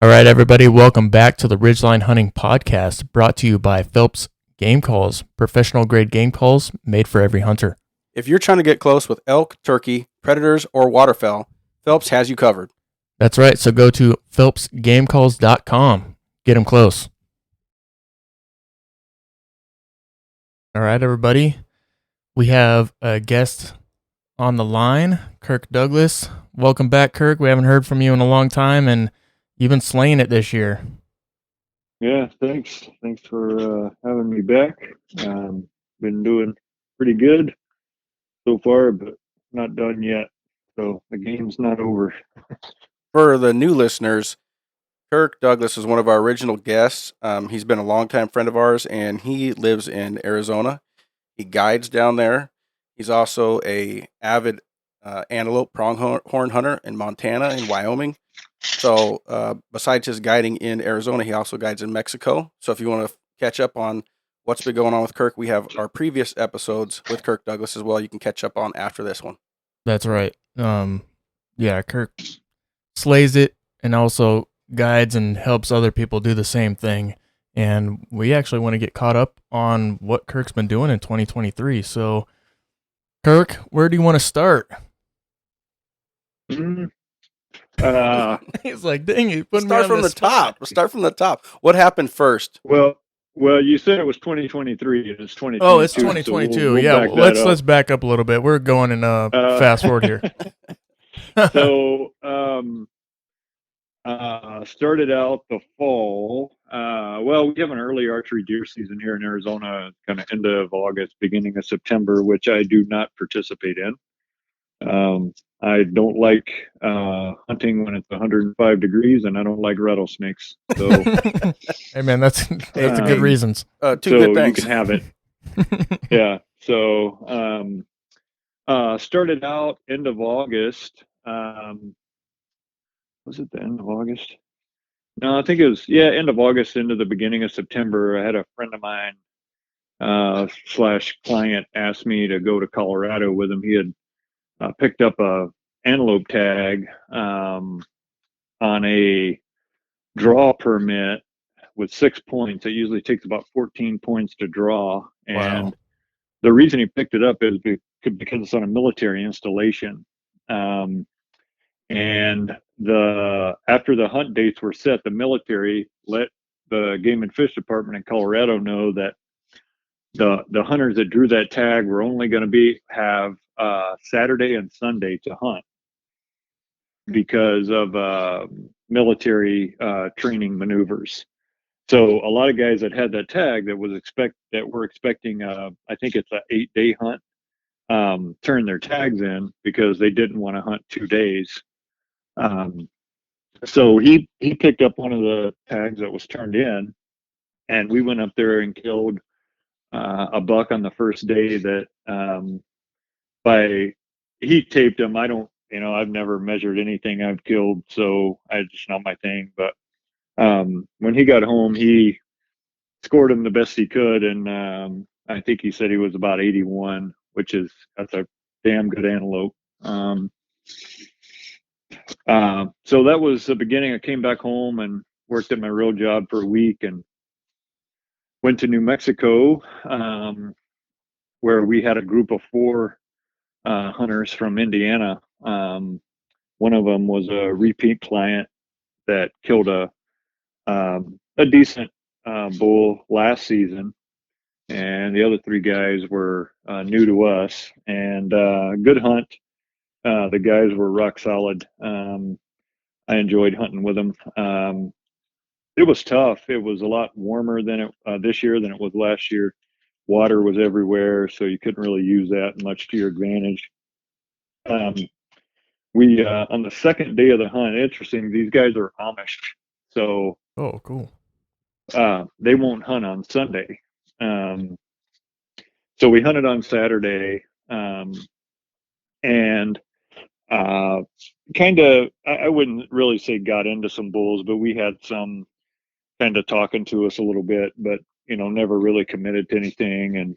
All right, everybody, welcome back to the Ridgeline Hunting Podcast, brought to you by Phelps Game Calls, professional grade game calls made for every hunter. If you're trying to get close with elk, turkey, predators, or waterfowl, Phelps has you covered. That's right, so go to phelpsgamecalls.com. Get them close. All right, everybody, we have a guest on the line, Kirk Douglas. Welcome back, Kirk. We haven't heard from you in a long time, and you've been slaying it this year. Yeah, thanks. Thanks for having me back. Been doing pretty good so far, but not done yet. So the game's not over. For the new listeners, Kirk Douglas is one of our original guests. He's been a longtime friend of ours, and he lives in Arizona. He guides down there. He's also a avid antelope pronghorn hunter in Montana and Wyoming. So besides his guiding in Arizona, he also guides in Mexico. So if you want to catch up on what's been going on with Kirk, we have our previous episodes with Kirk Douglas as well. You can catch up on after this one. That's right. Yeah, Kirk slays it and also guides and helps other people do the same thing. And we actually want to get caught up on what Kirk's been doing in 2023. So, Kirk, where do you want to start? Mm, He's like, dang it, put me Start on from the top. Let's start from the top. What happened first? well, you said it was 2023, and it's 2022. Oh, it's so 2022. we'll Yeah, back that up. let's back up a little bit. We're going in fast forward here. So started out the fall. Well, we have an early archery deer season here in Arizona, kind of end of August, beginning of September, which I do not participate in. I don't like hunting when it's 105 degrees, and I don't like rattlesnakes. So, hey man, that's a good reasons. Two so good things. you can have it. Yeah. So started out end of August. Was it the end of August? No, I think it was end of August into the beginning of September. I had a friend of mine slash client asked me to go to Colorado with him. He had picked up a antelope tag on a draw permit with 6 points. It usually takes about 14 points to draw, and Wow. the reason he picked it up is because it's on a military installation. And after the hunt dates were set, the military let the Game and Fish Department in Colorado know that the hunters that drew that tag were only going to have Saturday and Sunday to hunt because of military training maneuvers. So a lot of guys that had that tag that were expecting I think it's an 8-day hunt turned their tags in because they didn't want to hunt 2 days. So he picked up one of the tags that was turned in, and we went up there and killed a buck on the first day. That he taped him. I don't, I've never measured anything I've killed, so I just not my thing. But when he got home, he scored him the best he could, and I think he said he was about 81, that's a damn good antelope. So that was the beginning. I came back home and worked at my real job for a week and went to New Mexico, where we had a group of 4 hunters from Indiana. One of them was a repeat client that killed a decent bull last season, and the other 3 guys were new to us, and good hunt. The guys were rock solid. I enjoyed hunting with them. It was tough. It was a lot warmer than this year than it was last year. Water was everywhere, so you couldn't really use that much to your advantage. We on the second day of the hunt, interesting. These guys are Amish, so Oh, cool. they won't hunt on Sunday. So we hunted on Saturday, and kind of, I wouldn't really say got into some bulls, but we had some kind of talking to us a little bit, but never really committed to anything. And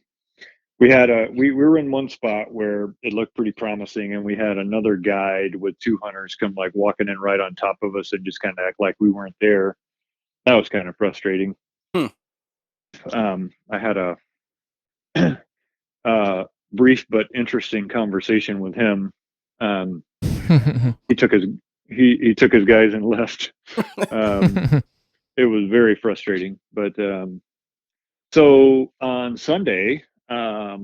we were in one spot where it looked pretty promising, and we had another guide with 2 hunters come like walking in right on top of us and just kind of act like we weren't there. That was kind of frustrating. Hmm. I had a brief but interesting conversation with him. He took his he took his guys and left. It was very frustrating. But so on Sunday, I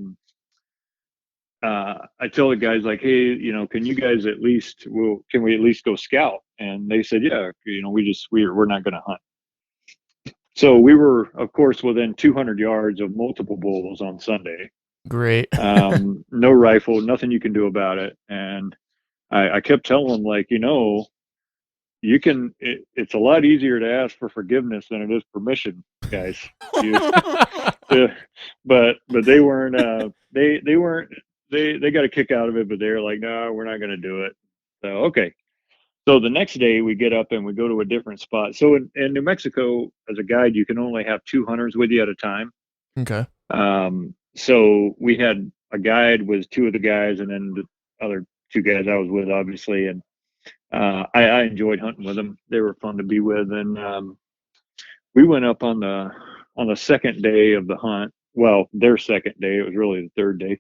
tell the guys like, hey, can you guys can we at least go scout? And they said, yeah, we're not going to hunt. So we were, of course, within 200 yards of multiple bulls on Sunday. Great. No rifle, nothing you can do about it. And I kept telling them, like, it's a lot easier to ask for forgiveness than it is permission, guys. But they weren't, they got a kick out of it, but they're like, no, we're not going to do it. So, okay. So the next day we get up and we go to a different spot. So in New Mexico, as a guide, you can only have 2 hunters with you at a time. Okay. So we had a guide with 2 of the guys, and then the other 2 guys I was with, obviously. And I enjoyed hunting with them. They were fun to be with. And we went up on the second day of the hunt. Well, their second day. It was really the third day.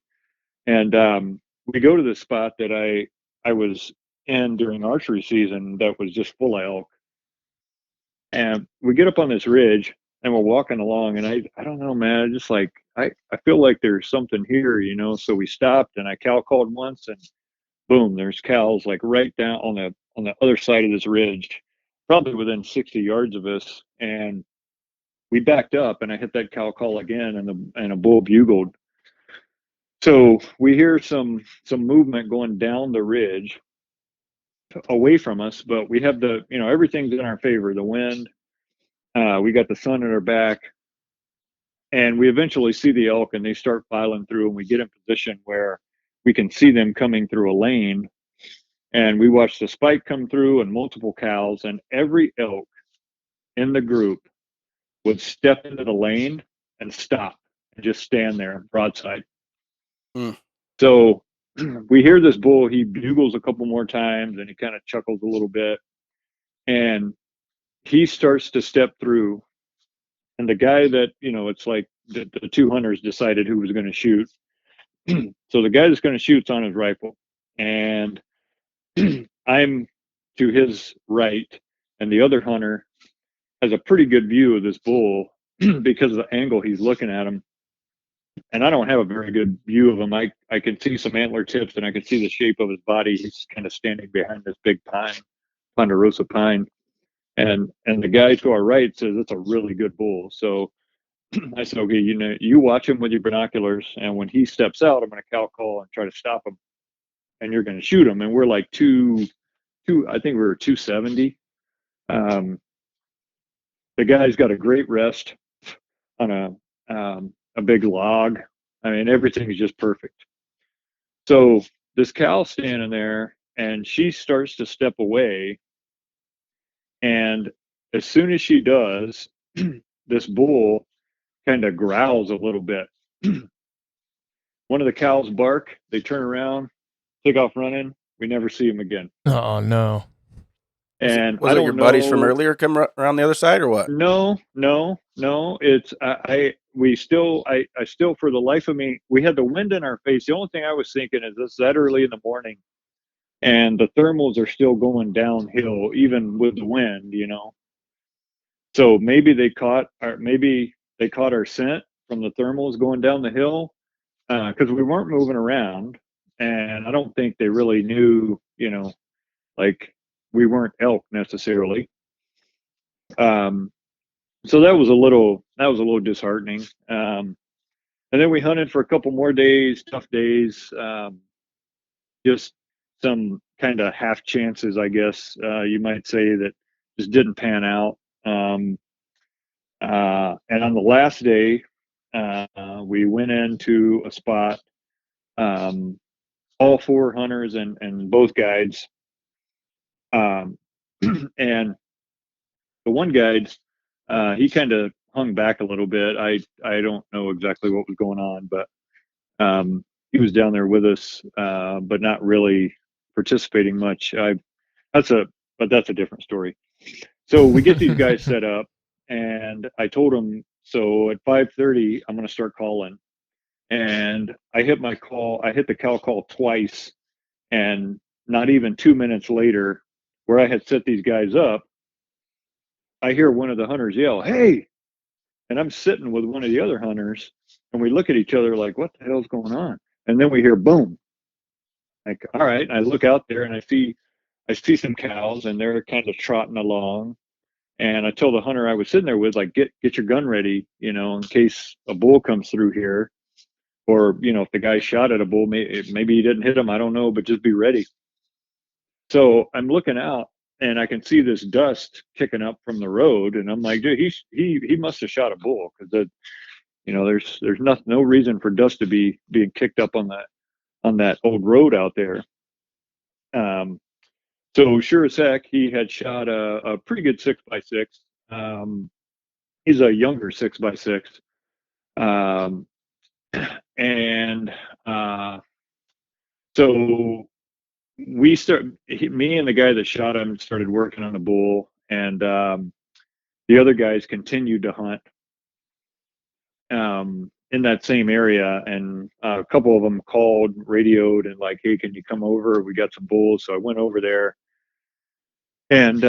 And we go to the spot that I was in during archery season that was just full of elk. And we get up on this ridge and we're walking along, and I don't know, man, just like I feel like there's something here, So we stopped and I cow called once, and boom, there's cows like right down on the other side of this ridge, probably within 60 yards of us. And we backed up and I hit that cow call again, and a bull bugled. So we hear some movement going down the ridge away from us, but we have everything's in our favor. The wind, we got the sun at our back, and we eventually see the elk, and they start filing through, and we get in position where we can see them coming through a lane, and we watch the spike come through and multiple cows, and every elk in the group would step into the lane and stop and just stand there broadside. So we hear this bull, he bugles a couple more times and he kind of chuckles a little bit, and he starts to step through. And the guy that, it's like the 2 hunters decided who was going to shoot. So the guy that's going to shoot's on his rifle, and I'm to his right, and the other hunter has a pretty good view of this bull because of the angle he's looking at him. And I don't have a very good view of him. I can see some antler tips, and I can see the shape of his body. He's kind of standing behind this big pine, ponderosa pine. And the guy to our right says it's a really good bull. So I said, okay, you watch him with your binoculars, and when he steps out, I'm going to cow call and try to stop him, and you're going to shoot him. And we're like I think we were 270. The guy's got a great rest on a big log. I mean, everything's just perfect. So this cow's standing there, and she starts to step away, and as soon as she does, this bull kind of growls a little bit. One of the cows bark, they turn around, take off running. We never see him again. Oh no. And was it your buddies from earlier come around the other side, or what? No. It's I still for the life of me, we had the wind in our face. The only thing I was thinking is it's that early in the morning, and the thermals are still going downhill even with the wind, So maybe they caught our scent from the thermals going down the hill, because we weren't moving around, and I don't think they really knew, like we weren't elk necessarily. So that was a little disheartening. And then we hunted for a couple more days, tough days, just some kind of half chances, I guess you might say, that just didn't pan out. And on the last day, we went into a spot, all 4 hunters and both guides. And the one guide, he kind of hung back a little bit. I don't know exactly what was going on, but He was down there with us, but not really participating much. That's a but that's a different story. So we get these guys set up, and I told them, so at 5:30 I'm going to start calling, and I hit the cow call twice, and not even 2 minutes later, where I had set these guys up, I hear one of the hunters yell, "Hey!" And I'm sitting with one of the other hunters, and we look at each other like, "What the hell's going on?" And then we hear boom. Like, all right. And I look out there and I see some cows, and they're kind of trotting along. And I told the hunter I was sitting there with, like, get your gun ready, in case a bull comes through here, or if the guy shot at a bull, maybe he didn't hit him. I don't know, but just be ready. So I'm looking out, and I can see this dust kicking up from the road, and I'm like, dude, he must have shot a bull, because there's no reason for dust to be being kicked up on that old road out there. Um, So sure as heck, he had shot a pretty good 6x6. He's a younger 6x6, um, and so me and the guy that shot him started working on the bull, and the other guys continued to hunt in that same area. And a couple of them called, radioed, and like, "Hey, can you come over? We got some bulls." So I went over there. And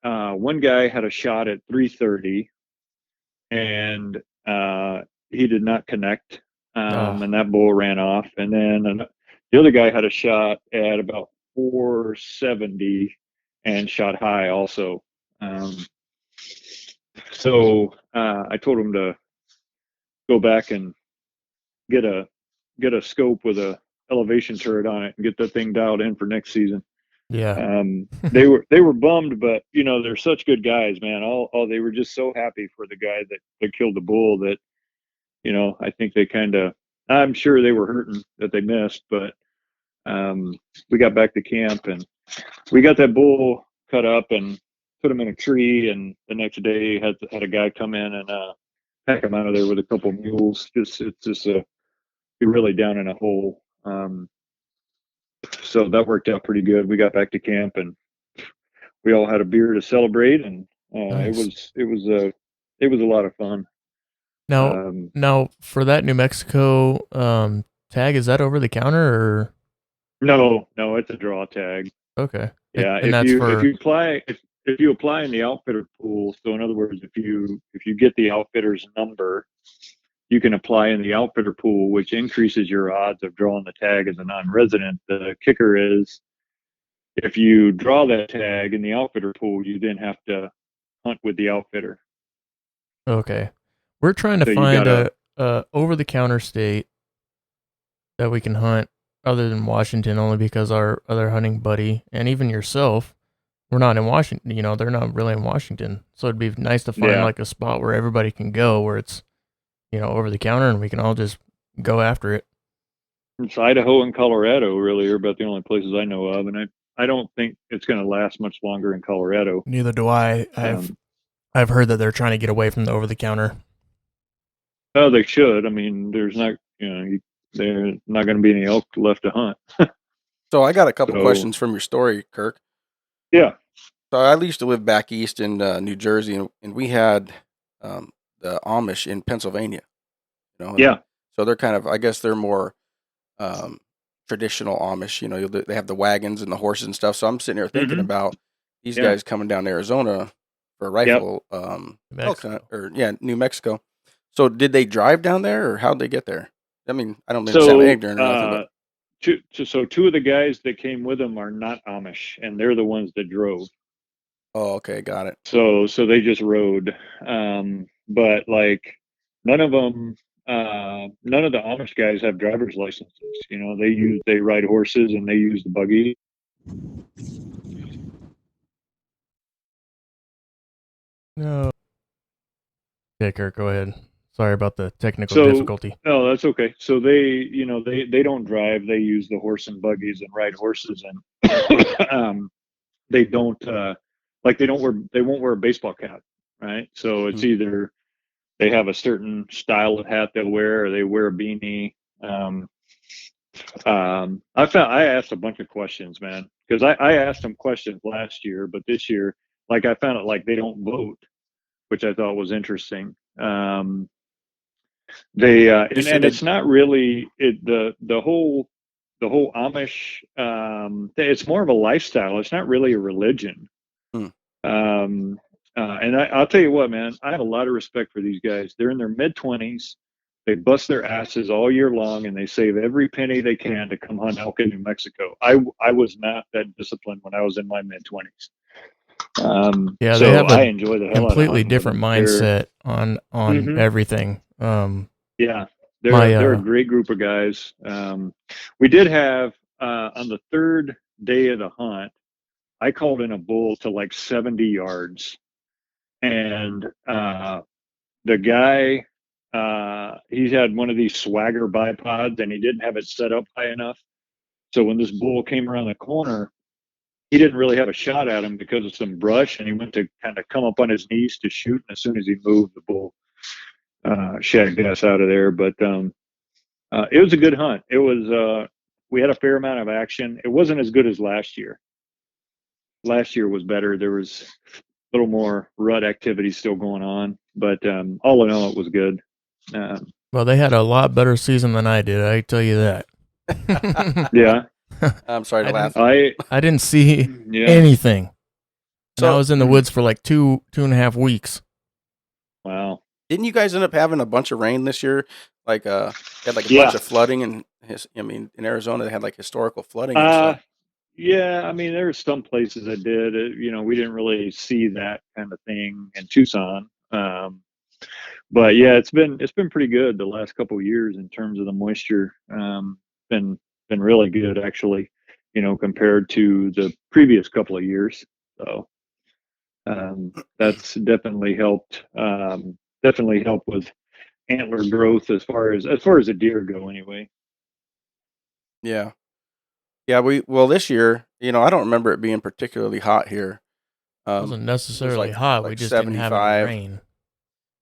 one guy had a shot at 3:30, and he did not connect, Oh, and that bull ran off. And then the other guy had a shot at about 470 and shot high also. Um, so I told him to go back and get a scope with a elevation turret on it and get that thing dialed in for next season. yeah. They were bummed, but they're such good guys, man. All they were just so happy for the guy that killed the bull that I think they kind of. I'm sure they were hurting that they missed, but we got back to camp, and we got that bull cut up and put him in a tree. And the next day had a guy come in and pack him out of there with a couple of mules. It's just be really down in a hole. So that worked out pretty good. We got back to camp, and we all had a beer to celebrate, and it Nice. was a lot of fun. Now, Um, now for that New Mexico tag, is that over the counter or no, it's a draw tag. okay? Yeah, And if that's you for apply in the outfitter pool, so in other words, if you get the outfitter's number, you can apply in the outfitter pool, which increases your odds of drawing the tag as a non-resident. The kicker is, if you draw that tag in the outfitter pool, you then have to hunt with the outfitter. okay. We're trying to So you find gotta, a over the counter state that we can hunt other than Washington, only because our other hunting buddy and even yourself, we're not in Washington. They're not really in Washington, so it'd be nice to find yeah. like a spot where everybody can go, where it's over the counter, and we can all just go after it. It's Idaho and Colorado really are about the only places I know of, and I don't think it's going to last much longer in Colorado. Neither do I. Um, I've heard that they're trying to get away from the over the counter. oh, they should. I mean, there's not going to be any elk left to hunt. So I got a couple So questions from your story, Kirk. yeah, So I used to live back east in New Jersey, and we had the Amish in Pennsylvania. And yeah, so they're kind of, I guess they're more um, traditional Amish. They have the wagons and the horses and stuff. So I'm sitting here thinking hmm about these yeah, guys coming down to Arizona for a yep. rifle elk hunt, Mexico. or New Mexico. So did they drive down there, or how'd they get there? I mean, I don't mean to sound So ignorant or nothing, but two of the guys that came with them are not Amish, and they're the ones that drove. oh, okay, got it. So they just rode. But like, none of them, none of the Amish guys have driver's licenses. They ride horses and they use the buggy. No. Okay, Kirk, go ahead. Sorry about the technical So difficulty. no, that's okay. So they don't drive. They use the horse and buggies and ride horses, and they don't like they won't wear a baseball cap, right? So it's Mhm. either they have a certain style of hat they'll wear, or they wear a beanie. I asked a bunch of questions, man, because I asked them questions last year, but this year, like I found it like they don't vote, which I thought was interesting. They and it's not really the whole Amish. It's more of a lifestyle. It's not really a religion. Hmm. And I'll tell you what, man, I have a lot of respect for these guys. They're in their mid-20s. They bust their asses all year long, and they save every penny they can to come hunt elk in New Mexico. I was not that disciplined when I was in my mid-20s. Yeah, so they have I a enjoy the hell out of completely hunting with different them. mindset on Mhm. everything. Yeah, My they're a great group of guys. We did have on the third day of the hunt, I called in a bull to like 70 yards, and the guy he had one of these swagger bipods, and he didn't have it set up high enough. So when this bull came around the corner, he didn't really have a shot at him because of some brush, and he went to kind of come up on his knees to shoot. And as soon as he moved, the bull shagged ass out of there. But it was a good hunt. It was we had a fair amount of action. It wasn't as good as last year. Last year was better. There was a little more rut activity still going on, but all in all, it was good. Well, they had a lot better season than I did. I tell you that. Yeah, I'm sorry to laugh. I didn't see yeah. anything. And I So was in the woods for like 2.5 weeks. Wow. didn't you guys end up having a bunch of rain this year? Like had like a Yeah. bunch of flooding, and in Arizona they had like historical flooding and stuff. Yeah, I mean, there were some places that did. We didn't really see that kind of thing in Tucson. But yeah, it's been pretty good the last couple of years in terms of the moisture. Been been really good actually, compared to the previous couple of years. So that's definitely helped. Definitely helped with antler growth as far as the deer go, anyway. Yeah. Yeah, this year, I don't remember it being particularly hot here. It wasn't It was necessarily hot. We just didn't have any 75. rain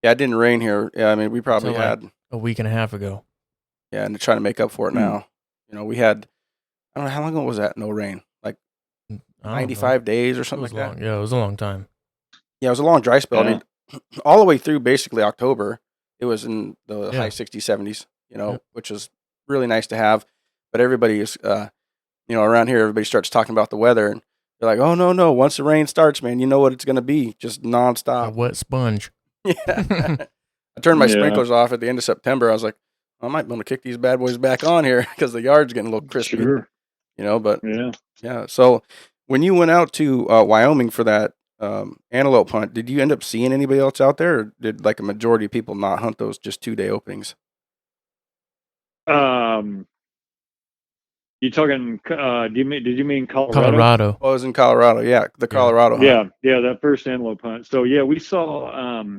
Yeah, it didn't rain here. Yeah, I mean, we probably until like had, a week and a half ago. yeah, and to try to make up for it now. We had, I don't know, how long ago was that? No rain. Like I don't know. 95 days or It something was like long. that. Yeah, it was a long time. Yeah, it was a long dry spell. I Yeah. mean, all the way through basically October, it was in the Yeah. high 60s, 70s, Yep. which was really nice to have. But everybody is, around here, everybody starts talking about the weather, and they're like, oh, no, no. Once the rain starts, man, you know what it's going to be. Just A nonstop. wet sponge. Yeah. I turned my Yeah. sprinklers off at the end of September. I was like, I might want to kick these bad boys back on here because the yard's getting a little crispy. Sure. But Yeah. yeah. So when you went out to Wyoming for that antelope hunt, did you end up seeing anybody else out there, or did like a majority of people not hunt those just 2-day openings? You talking? Did you mean Colorado? Colorado. Oh, it was in Colorado. Yeah, the Colorado hunt. Yeah, that first antelope hunt. So yeah, we saw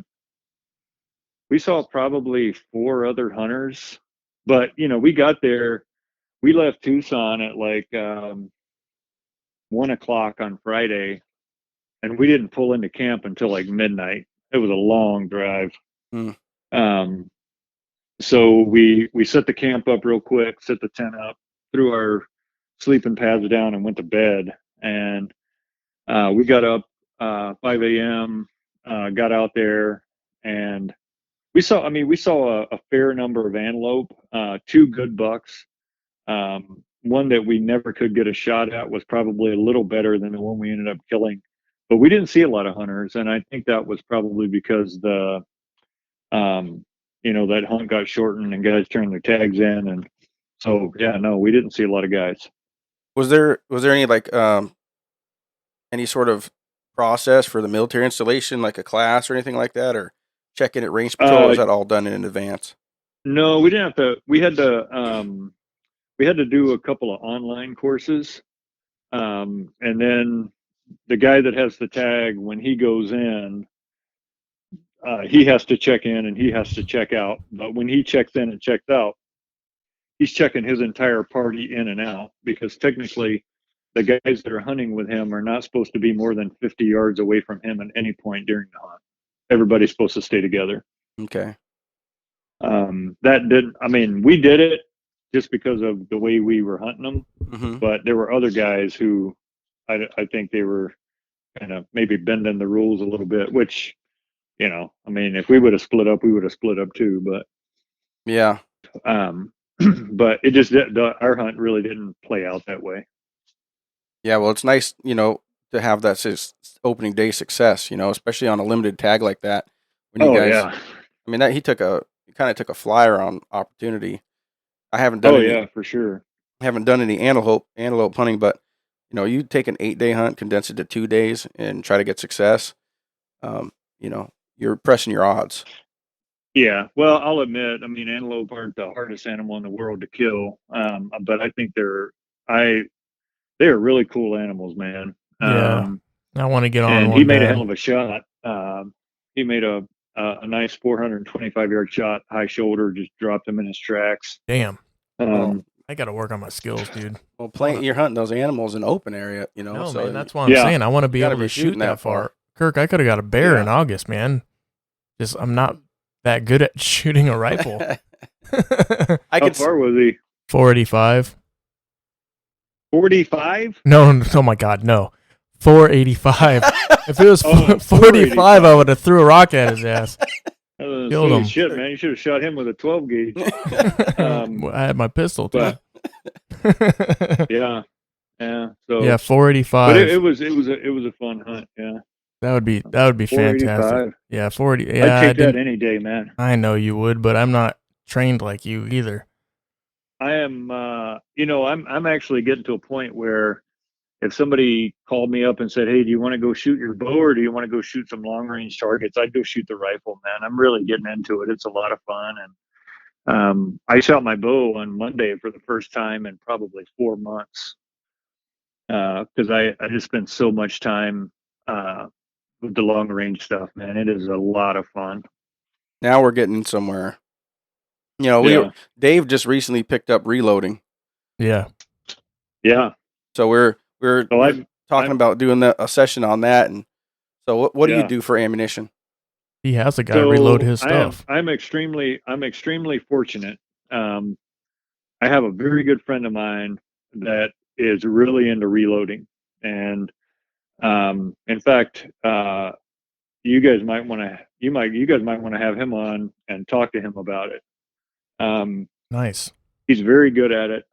probably 4 other hunters, but we got there. We left Tucson at like 1 o'clock on Friday, and we didn't pull into camp until like midnight. It was a long drive. Hmm. So we set the camp up real quick, set the tent up, threw our sleeping pads down, and went to bed. And we got up 5 a.m. Got out there, and we saw a fair number of antelope. 2 good bucks. One that we never could get a shot at was probably a little better than the one we ended up killing, but we didn't see a lot of hunters, and I think that was probably because that hunt got shortened and guys turned their tags in, and so yeah, no, we didn't see a lot of guys. Was there any like any sort of process for the military installation, like a class or anything like that, or check-in at range patrol, or is that all done in advance? No, we didn't have to. We had to do a couple of online courses, and then the guy that has the tag, when he goes in, he has to check in and he has to check out. But when he checks in and checks out, he's checking his entire party in and out, because technically the guys that are hunting with him are not supposed to be more than 50 yards away from him at any point during the hunt. Everybody's supposed to stay together. Okay. That didn't. I mean, we did it just because of the way we were hunting them, Mm-hmm. but there were other guys who I think they were kind of maybe bending the rules a little bit, which, I mean, if we would have split up, we would have split up too. But Yeah. but it just our hunt really didn't play out that way. Yeah. Well, it's nice, to have that opening day success, especially on a limited tag like that. When you Oh guys, yeah, I mean, he kind of took a flyer on opportunity. I oh yeah, for sure. haven't done any antelope hunting, but you take an 8-day hunt, condense it to 2 days, and try to get success. Um, you're pressing your odds. Yeah, well, I'll admit, I mean, antelope aren't the hardest animal in the world to kill, but I think I they're really cool animals, man. Yeah. I want to get on And he one made a hell bad. of a shot. He made a nice 425-yard shot, high shoulder, just dropped him in his tracks. Damn. Um, I got to work on my skills, dude. Well, you're hunting those animals in open area, No, so man, that's what I'm yeah, saying. I want to be gotta able be to shooting shoot that that far. Kirk, I could have got a bear in August, man. Just I'm not that good at shooting a rifle. how far was he? 485. 45? No, oh my God, no. 485. If it was 45, I would have threw a rock at his ass. Killed him. Shit, man, you should have shot him with a 12 gauge. I had my pistol too. But yeah. So yeah, 485. But it was a fun hunt. Yeah. That would be fantastic. Yeah, 40. Yeah, I'd take that any day, man. I know you would, but I'm not trained like you either. I am. I'm actually getting to a point where if somebody called me up and said, "Hey, do you want to go shoot your bow or do you want to go shoot some long range targets?" I'd go shoot the rifle, man. I'm really getting into it. It's a lot of fun, and I shot my bow on Monday for the first time in probably 4 months because I just spent so much time with the long range stuff, man. It is a lot of fun. Now we're getting somewhere. Dave just recently picked up reloading. Yeah. Yeah. So we're talking about doing a session on that. And so what do you do for ammunition? He has a guy reload his stuff. I'm extremely fortunate. I have a very good friend of mine that is really into reloading, and in fact, you guys might want to have him on and talk to him about it. Nice. He's very good at it.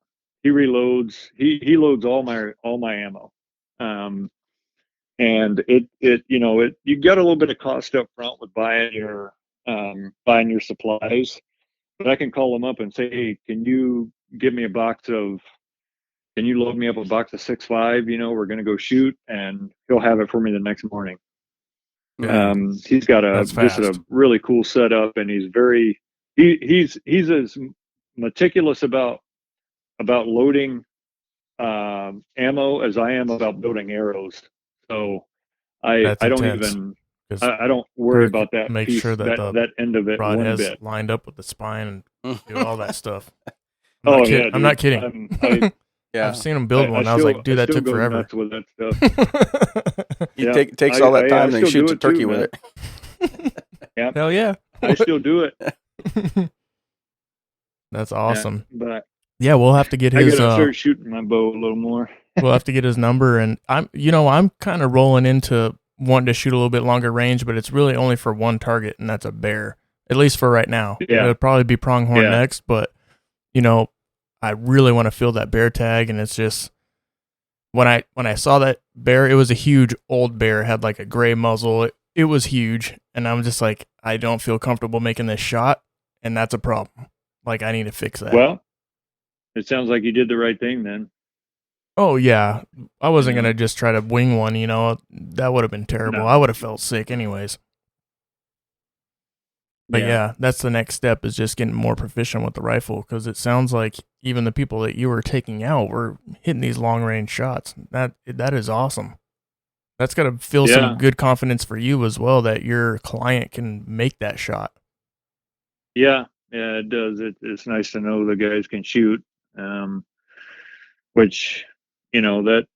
He reloads. He loads all my ammo. And you get a little bit of cost up front with buying your supplies, but I can call him up and say, hey, can you load me up a box of 6.5? We're going to go shoot, and he'll have it for me the next morning. He's got a really cool setup, and he's as meticulous about loading ammo as I am about building arrows. So I don't worry about that make piece, sure that end of it one bit. Lined up with the spine and do all that stuff. I'm not kidding. I've seen him build one. I was like, dude, that took forever. With that stuff. He takes all that time and he shoots a turkey with it. Yeah. Hell yeah. I still do it. That's awesome. Yeah, but yeah, we'll have to get his. I gotta start shooting my bow a little more. We'll have to get his number, and I'm kind of rolling into wanting to shoot a little bit longer range, but it's really only for one target, and that's a bear. At least for right now. Yeah. It'll probably be pronghorn next, but I really want to feel that bear tag, and it's just when I saw that bear, it was a huge old bear, had like a gray muzzle. It was huge, and I'm just like, I don't feel comfortable making this shot, and that's a problem. Like, I need to fix that. Well, it sounds like you did the right thing then. Oh yeah, I wasn't gonna just try to wing one. That would have been terrible. No. I would have felt sick anyways. But yeah, that's the next step, is just getting more proficient with the rifle, because it sounds like even the people that you were taking out were hitting these long range shots. That is awesome. That's got to feel some good confidence for you as well, that your client can make that shot. Yeah, it does. It's nice to know the guys can shoot, which, that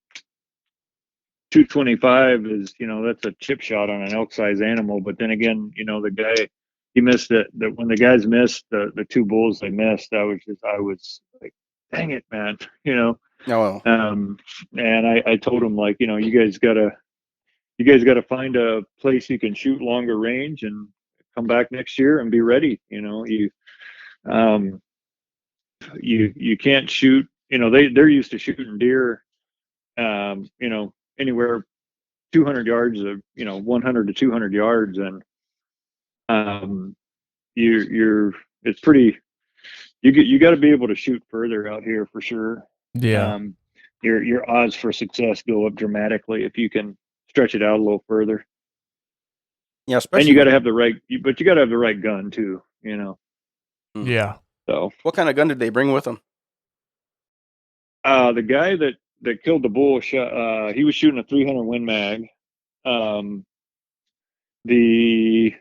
225 is, that's a chip shot on an elk size animal. But then again, the he missed it. That when the guys missed the two bulls they missed, I was like, dang it, man, you know. Oh, well. And I told him, like, you guys gotta find a place you can shoot longer range and come back next year and be ready. Um, you can't shoot. They're used to shooting deer. Anywhere 200 yards of 100 to 200 yards, and um, you're it's pretty. You got to be able to shoot further out here for sure. Yeah. Um, your odds for success go up dramatically if you can stretch it out a little further. Yeah, And you especially got with to have the right, but you got to have the right gun too. Yeah. So what kind of gun did they bring with them? the guy that killed the bull shot. He was shooting a 300 Win Mag. Um, the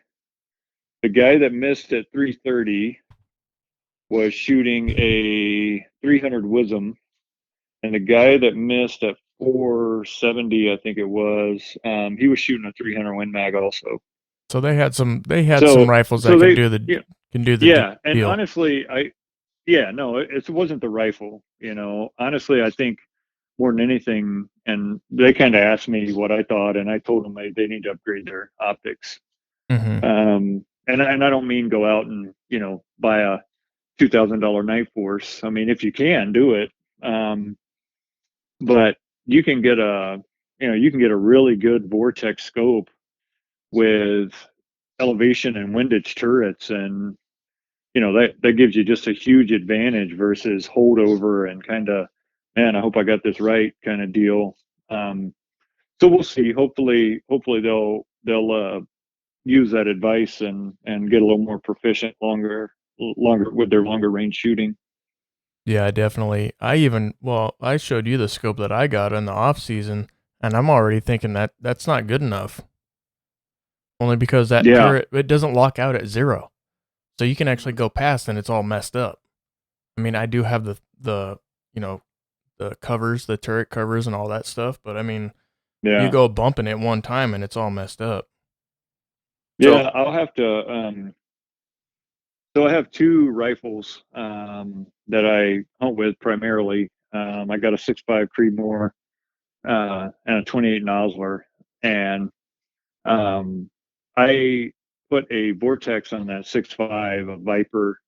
the guy that missed at 330 was shooting a 300 Wisdom, and the guy that missed at 470, I think it was, he was shooting a 300 Win Mag also. So they had some So rifles so that they can do the yeah, and deal. honestly, no, it wasn't the rifle. Honestly, I think more than anything, and they kind of asked me what I thought, and I told them they need to upgrade their optics. Mhm. And I don't mean go out and buy a $2,000 Night Force. I mean, if you can do it, but you can get a really good Vortex scope with elevation and windage turrets, and that gives you just a huge advantage versus holdover and kind of, man, I hope I got this right kind of deal. So we'll see. Hopefully they'll use that advice and get a little more proficient longer with their longer range shooting. Yeah, definitely. I showed you the scope that I got in the off season, and I'm already thinking that that's not good enough. Only because that Yeah. turret, it doesn't lock out at 0. So you can actually go past and it's all messed up. I mean, I do have the covers, the turret covers and all that stuff, but I mean, you Yeah. go bumping it one time and it's all messed up. Yeah. I'll have to, so I have two rifles, that I hunt with primarily. I got a 6.5 Creedmoor, and a 28 Nosler, and I put a Vortex on that 6.5, a Viper.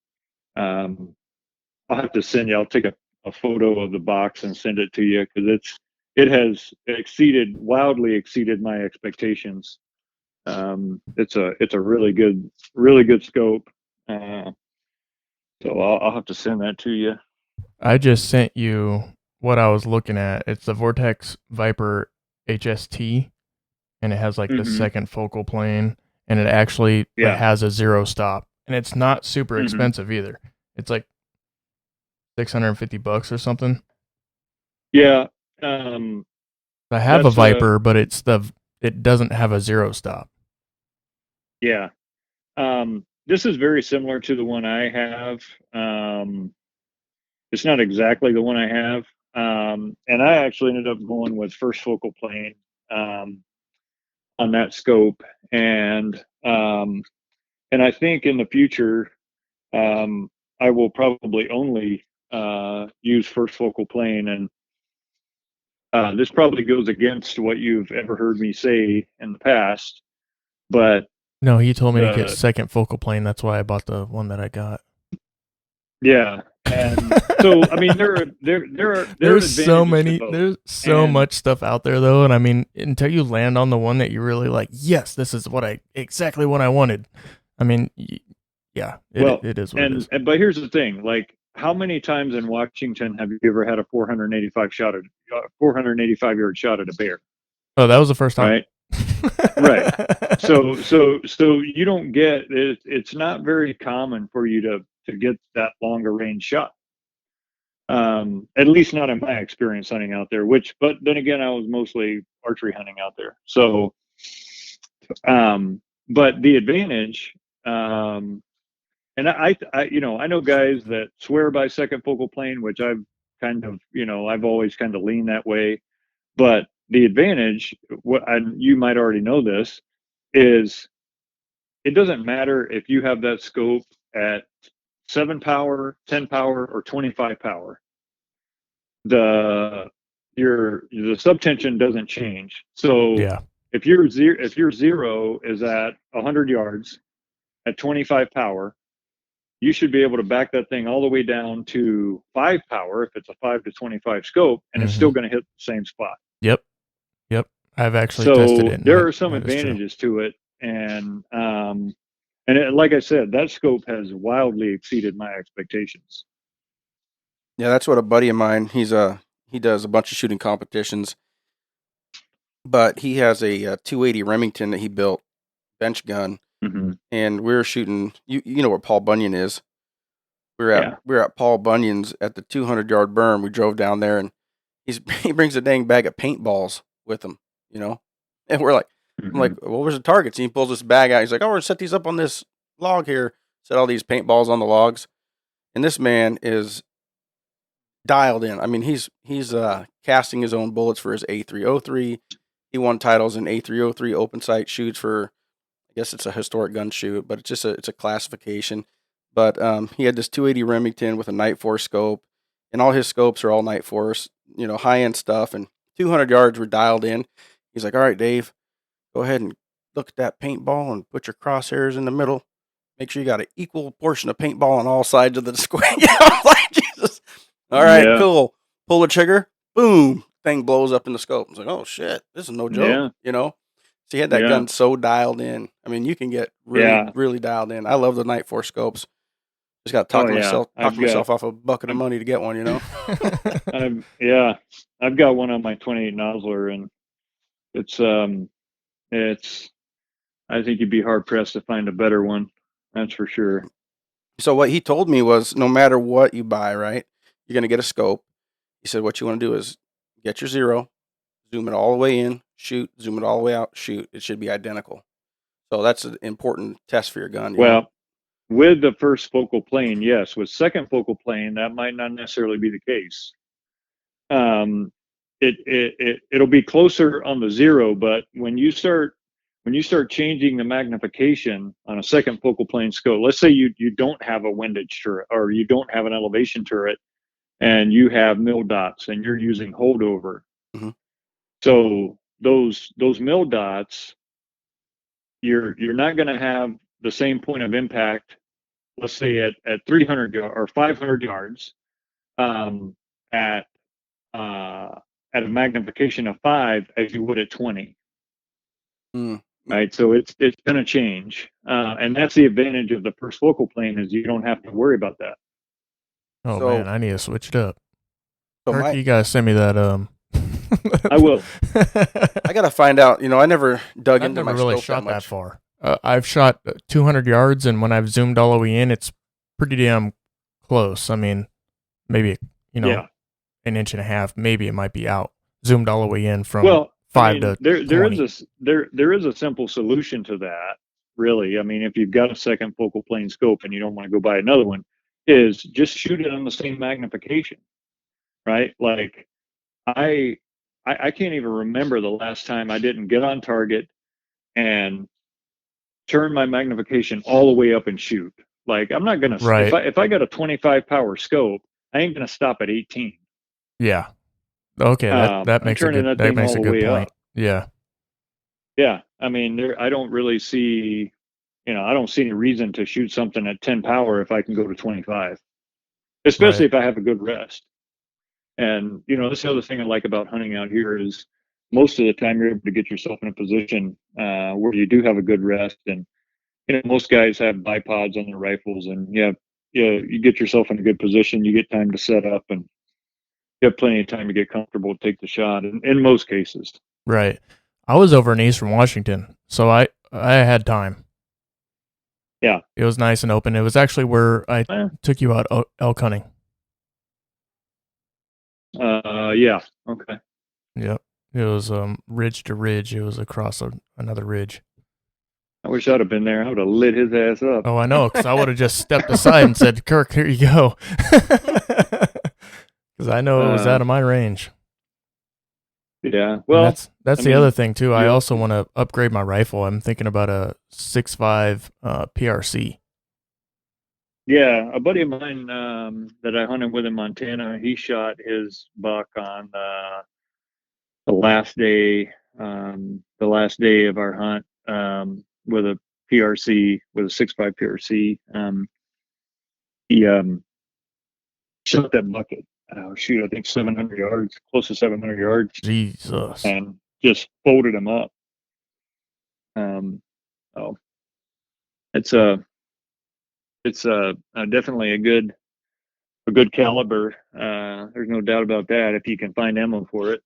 I'll have to send you. I'll take a photo of the box and send it to you because it has wildly exceeded my expectations. It's a really good scope. So I'll have to send that to you. I just sent you what I was looking at. It's the Vortex Viper HST, and it has like the Mm-hmm. second focal plane, and it actually Yeah. has a 0 stop, and it's not super Mm-hmm. expensive either. It's like $650 or something. Yeah. I have a Viper, but it doesn't have a 0 stop. Yeah. This is very similar to the one I have. It's not exactly the one I have. And I actually ended up going with first focal plane, on that scope. And I think in the future, I will probably only use first focal plane. And this probably goes against what you've ever heard me say in the past, but No, he told me to get the second focal plane. That's why I bought the one that I got. yeah. And so, I mean, there are There's advantages so to both. there's so And much stuff out there though, and I mean, until you land on the one that you really like, yes, this is exactly what I wanted. I mean, yeah, well, it is what it is. but here's the thing: like, how many times in Washington have you ever had a 485 yard shot at a bear? Oh, that was the first time. Right. Right. So you don't get it. It's not very common for you to get that longer range shot. At least not in my experience hunting out there. But then again, I was mostly archery hunting out there. So, but the advantage, and I know guys that swear by second focal plane, which I've always kind of leaned that way. But the advantage, you might already know this, is it doesn't matter if you have that scope at 7 power, 10 power, or 25 power. The subtension doesn't change. So Yeah. if your zero is at 100 yards at 25 power, you should be able to back that thing all the way down to 5 power if it's a 5 to 25 scope, and it's still going to hit the same spot. Yep. I've actually tested So it. there are some advantages to it, and like I said, that scope has wildly exceeded my expectations. Yeah, that's what a buddy of mine. He does a bunch of shooting competitions, but he has a 280 Remington that he built, bench gun, and we were shooting. You know where Paul Bunyan is? We were at Paul Bunyan's at the 200-yard berm. We drove down there, and he brings a dang bag of paintballs with him, you know, and we're like, I'm like, what was the targets? And he pulls this bag out. He's like, oh, we're gonna set these up on this log here. Set all these paintballs on the logs, and this man is dialed in. I mean, he's casting his own bullets for his A303. He won titles in A303 open sight shoots for, I guess it's a historic gun shoot, but it's a classification. But he had this 280 Remington with a Night Force scope, and all his scopes are all Night Force, you know, high end stuff. And 200 yards were dialed in. He's like, all right, Dave, go ahead and look at that paintball and put your crosshairs in the middle. Make sure you got an equal portion of paintball on all sides of the square. I'm like, Jesus. All right, cool. Pull the trigger. Boom. Thing blows up in the scope. I was like, oh, shit. This is no joke, you know? So he had that gun so dialed in. I mean, you can get really, really dialed in. I love the Night Force scopes. Just got to talk myself off a bucket of money to get one, you know? I've got one on my 28 Nosler, and it's I think you'd be hard pressed to find a better one. That's for sure. So what he told me was, no matter what you buy, right, you're going to get a scope. He said, what you want to do is get your zero, zoom it all the way in, shoot, zoom it all the way out, shoot. It should be identical. So that's an important test for your gun. Well, with the first focal plane, yes. With second focal plane, that might not necessarily be the case. It'll be closer on the zero, but when you start changing the magnification on a second focal plane scope, let's say you don't have a windage turret or you don't have an elevation turret, and you have mil dots and you're using holdover. So those mil dots, you're not going to have the same point of impact, let's say at 300 or 500 yards, at a magnification of 5 as you would at 20. Right, so it's going to change, and that's the advantage of the first focal plane, is you don't have to worry about that. Oh man, I need to switch it up. So Kirk, you guys send me that. I will. I gotta find out. You know, I never dug into my really scope shot that much. far. I've shot 200 yards, and when I've zoomed all the way in, it's pretty damn close. I mean, maybe an inch and a half. Maybe it might be out. Zoomed all the way in from 5 to 20. There is a simple solution to that. Really, I mean, if you've got a second focal plane scope and you don't want to go buy another one, is just shoot it on the same magnification, right? Like I can't even remember the last time I didn't get on target and turn my magnification all the way up and shoot. Like, I'm not gonna if I got a 25 power scope, I ain't gonna stop at 18. Yeah. Okay, that makes a good point. Yeah. Yeah, I mean, I don't really see, I don't see any reason to shoot something at 10 power if I can go to 25, especially if I have a good rest. And, that's the other thing I like about hunting out here is most of the time you're able to get yourself in a position where you do have a good rest. And, most guys have bipods on their rifles, and you get yourself in a good position. You get time to set up, and you have plenty of time to get comfortable to take the shot in most cases. Right. I was over in Eastern Washington, so I had time. Yeah. It was nice and open. It was actually where I took you out elk hunting. Yeah. Okay. Yep. It was ridge to ridge. It was across another ridge. I wish I'd have been there. I would have lit his ass up. Oh, I know, because I would have just stepped aside and said, Kirk, here you go. Because I know it was out of my range. Yeah. And Well, that's I the mean, other thing too. I yeah, also want to upgrade my rifle. I'm thinking about a 6.5 PRC. yeah. A buddy of mine that I hunted with in Montana, he shot his buck on the the last day of our hunt with a PRC, with a 6.5 PRC. He shot that bucket. Shoot, I think 700 yards, close to 700 yards, Jesus. and just folded him up. Um, oh, it's a definitely a good caliber. There's no doubt about that. If you can find ammo for it.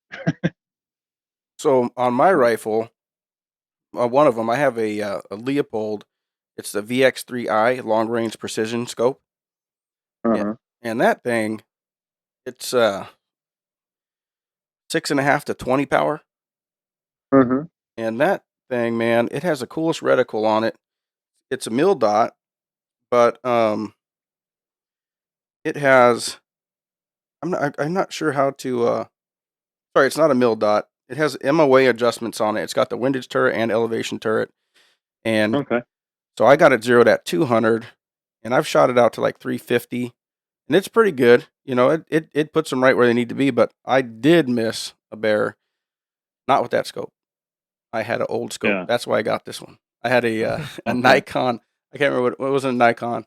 So on my rifle, one of them, I have a Leopold. It's the VX3i long range precision scope. Yeah, Uh-huh. and that thing, it's 6.5 to 20 power. Uh-huh. And that thing, man, it has the coolest reticle on it. It's a mil dot, but it has. I'm not sure how to. Sorry, it's not a mil dot. It has MOA adjustments on it. It's got the windage turret and elevation turret, and Okay. so I got it zeroed at 200, and I've shot it out to like 350, and it's pretty good. You know, it puts them right where they need to be. But I did miss a bear, not with that scope. I had an old scope. Yeah. That's why I got this one. I had a Okay. Nikon. I can't remember what was a Nikon.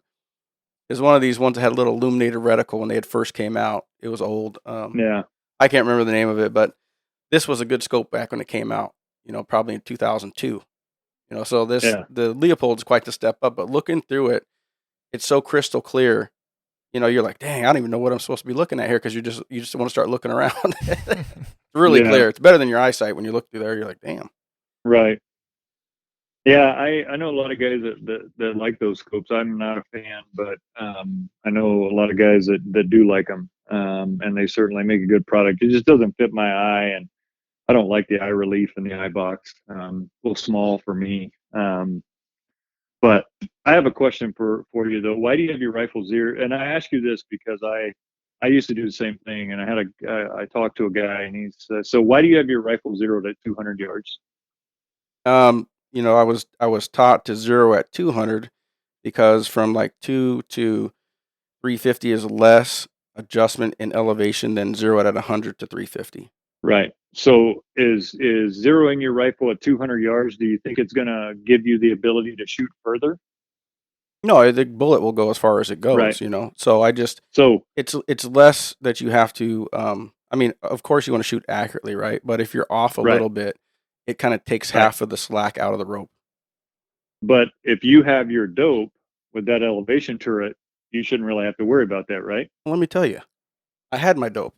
It was one of these ones that had a little illuminated reticle when they had first came out. It was old. Yeah. I can't remember the name of it, but this was a good scope back when it came out. You know, probably in 2002. You know, so Yeah. the Leopold's quite the step up. But looking through it, it's so crystal clear. You know, you're like, dang, I don't even know what I'm supposed to be looking at here because you just want to start looking around. It's really Yeah. clear. It's better than your eyesight when you look through there. You're like, damn. Right. Yeah, I know a lot of guys that like those scopes. I'm not a fan, but I know a lot of guys that do like them, and they certainly make a good product. It just doesn't fit my eye, and I don't like the eye relief in the eye box. A little small for me. But I have a question for you though. Why do you have your rifle zero? And I ask you this because I used to do the same thing, and I talked to a guy, and he said, "So why do you have your rifle zeroed at 200 yards?" You know, I was taught to zero at 200 because from like 2 to 350 is less adjustment in elevation than zero at 100 to 350. Right. So is zeroing your rifle at 200 yards? Do you think it's going to give you the ability to shoot further? No, the bullet will go as far as it Right. goes, you know. So I just So it's less that you have to I mean, of course you want to shoot accurately, right? But if you're off a right, little bit, it kind of takes right. half of the slack out of the rope. But if you have your dope with that elevation turret, you shouldn't really have to worry about that, right? Well, let me tell you. I had my dope.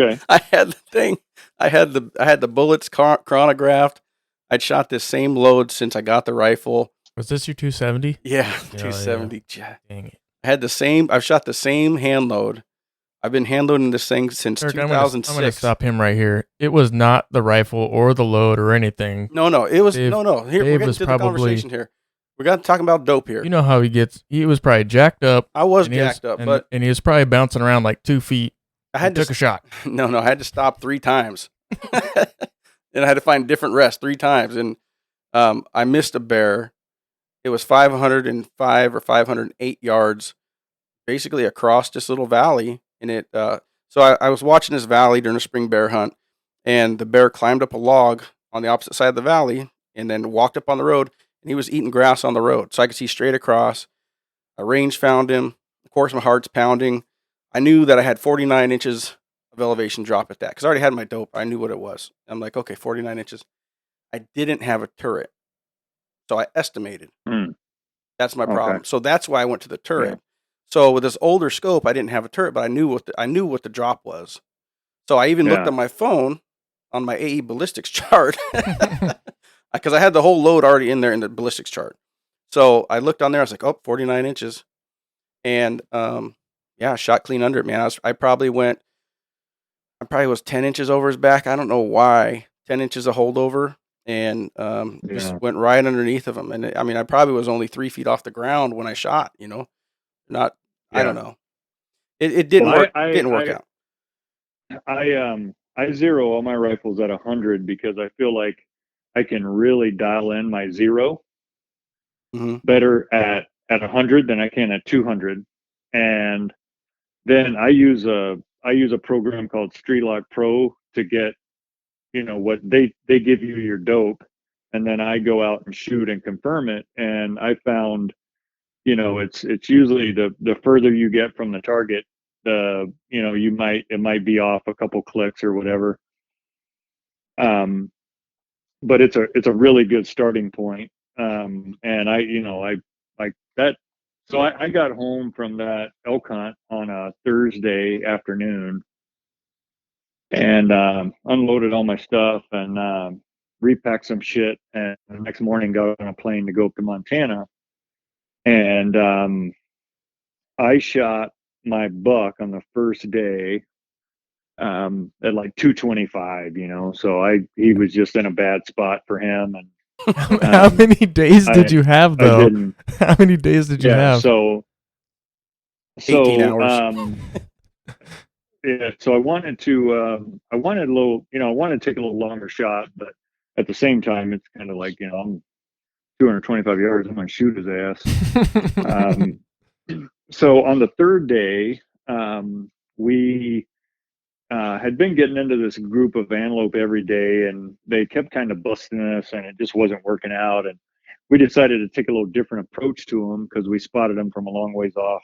Okay. I had the thing. I had the bullets chronographed. I'd shot this same load since I got the rifle. Was this your 270? Yeah, Yeah, 270. Dang it. I had the same. I've shot the same hand load. I've been hand loading this thing since Kirk, 2006. I'm gonna stop him right here. It was not the rifle or the load or anything. No, it was Dave- no. Here we're Dave getting was to the probably- conversation here. We're gonna talking about dope here. You know how he gets. He was probably jacked up. I was and he was- jacked up, and- but and he was probably bouncing around like 2 feet. I had Took a shot. No, I had to stop 3 times, and I had to find different rests 3 times, and I missed a bear. It was 505 or 508 yards, basically across this little valley. And it, so I was watching this valley during a spring bear hunt, and the bear climbed up a log on the opposite side of the valley, and then walked up on the road, and he was eating grass on the road, so I could see straight across. A range found him. Of course, my heart's pounding. I knew that I had 49 inches of elevation drop at that because I already had my dope. I knew what it was. I'm like, okay, 49 inches. I didn't have a turret, so I estimated. Hmm. That's my Okay. problem. So that's why I went to the turret. Yeah. So with this older scope, I didn't have a turret, but I knew what the drop was. So I even looked Yeah. on my phone on my AE ballistics chart because I had the whole load already in there in the ballistics chart. So I looked on there. I was like, oh, 49 inches, and yeah, shot clean under it, man. I probably was 10 inches over his back. I don't know why. 10 inches of holdover, and just Yeah. went right underneath of him. And I mean, I probably was only 3 feet off the ground when I shot. You know, not. I Yeah. don't know. It didn't Well, work. Didn't work out. I I zero all my rifles at 100 because I feel like I can really dial in my zero better at 100 than I can at 200. And then I use a program called Streetlock Pro to get, you know, what they give you your dope, and then I go out and shoot and confirm it. And I found, you know, it's usually the further you get from the target, the, you know, it might be off a couple clicks or whatever. But it's a really good starting point. And I, you know, I like that. So I got home from that elk hunt on a Thursday afternoon, and unloaded all my stuff, and repacked some shit. And the next morning, got on a plane to go up to Montana. And I shot my buck on the first day at like 225. You know, so he was just in a bad spot for him, and How many days did you have, I though? didn't. How many days did you Yeah, have? so 18 hours. Yeah, so I wanted a little, you know, I wanted to take a little longer shot, but at the same time, it's kind of like, you know, I'm 225 yards, I'm gonna shoot his ass. So on the third day, we had been getting into this group of antelope every day, and they kept kind of busting us, and it just wasn't working out. And we decided to take a little different approach to them because we spotted them from a long ways off,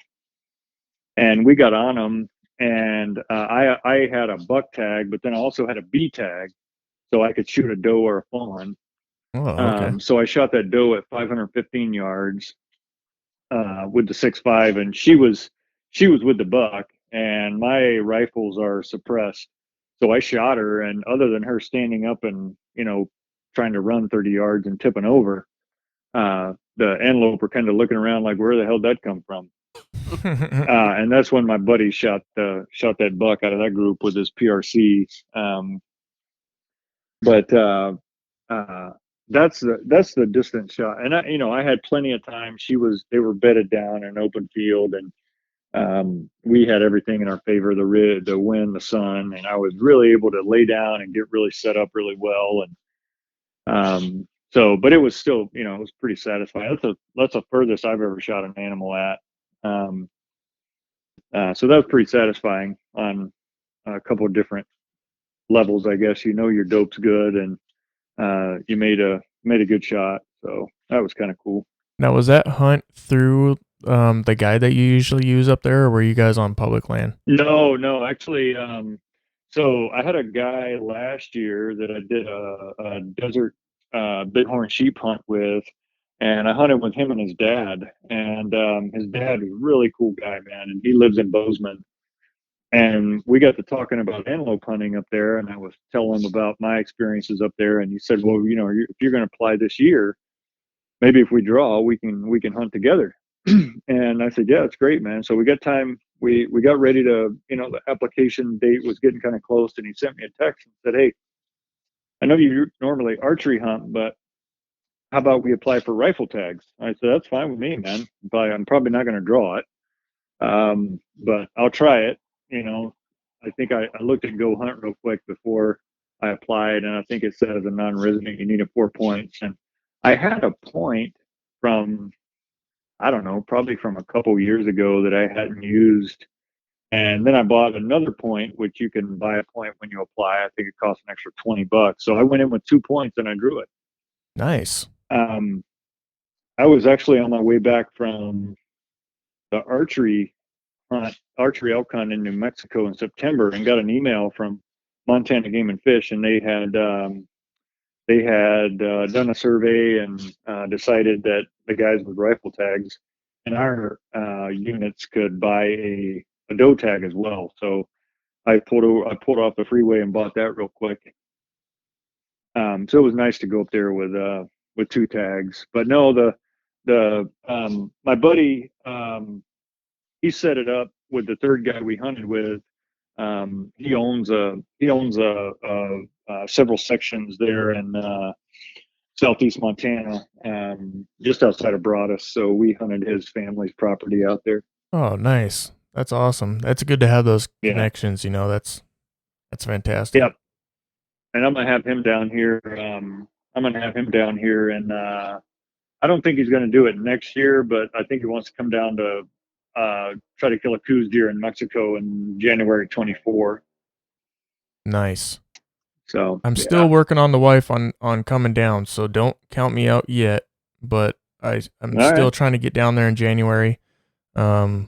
and we got on them. And I had a buck tag, but then I also had a B tag, so I could shoot a doe or a fawn. Oh, okay. So I shot that doe at 515 yards with the 6.5, and she was with the buck, and my rifles are suppressed. So I shot her, and other than her standing up and, you know, trying to run 30 yards and tipping over, the antelope were kind of looking around like, where the hell did that come from? And that's when my buddy shot that buck out of that group with his PRC. But that's the distance shot. And I, you know, I had plenty of time. They were bedded down in an open field, and we had everything in our favor: the wind, the sun, and I was really able to lay down and get really set up really well. And so, but it was still, you know, it was pretty satisfying. That's the furthest I've ever shot an animal at. So that was pretty satisfying on a couple of different levels, I guess. You know, your dope's good, and you made a good shot. So that was kind of cool. Now, was that hunt through the guide that you usually use up there, or were you guys on public land? No, actually, so I had a guy last year that I did a desert bighorn sheep hunt with, and I hunted with him and his dad. And his dad is a really cool guy, man, and he lives in Bozeman. And we got to talking about antelope hunting up there, and I was telling him about my experiences up there. And he said, "Well, you know, if you're going to apply this year, maybe if we draw, we can hunt together." And I said, "Yeah, it's great, man." So we got time. We got ready to, you know, the application date was getting kind of close, and he sent me a text and said, "Hey, I know you normally archery hunt, but how about we apply for rifle tags?" I said, "That's fine with me, man. But I'm probably not going to draw it, but I'll try it." You know, I think I looked at Go Hunt real quick before I applied, and I think it said as a non-resident you needed 4 points, and I had a point from, I don't know, probably from a couple years ago that I hadn't used. And then I bought another point, which you can buy a point when you apply. I think it costs an extra $20. So I went in with 2 points and I drew it. Nice. Um, I was actually on my way back from the archery elk hunt in New Mexico in September, and got an email from Montana Game and Fish, and they had done a survey and decided that the guys with rifle tags in our units could buy a doe tag as well. So I pulled off the freeway and bought that real quick. So it was nice to go up there with two tags. But no, the my buddy, he set it up with the third guy we hunted with. He owns several sections there in southeast Montana, just outside of Broadus. So we hunted his family's property out there. Oh, nice. That's awesome. That's good to have those Yeah. connections. You know, that's fantastic. Yep. and I'm gonna have him down here. I'm gonna have him down here, and I don't think he's gonna do it next year, but I think he wants to come down to try to kill a Coues deer in Mexico in January 24. Nice. So I'm still working on the wife on coming down, so don't count me out yet. But I'm All still right. trying to get down there in January. The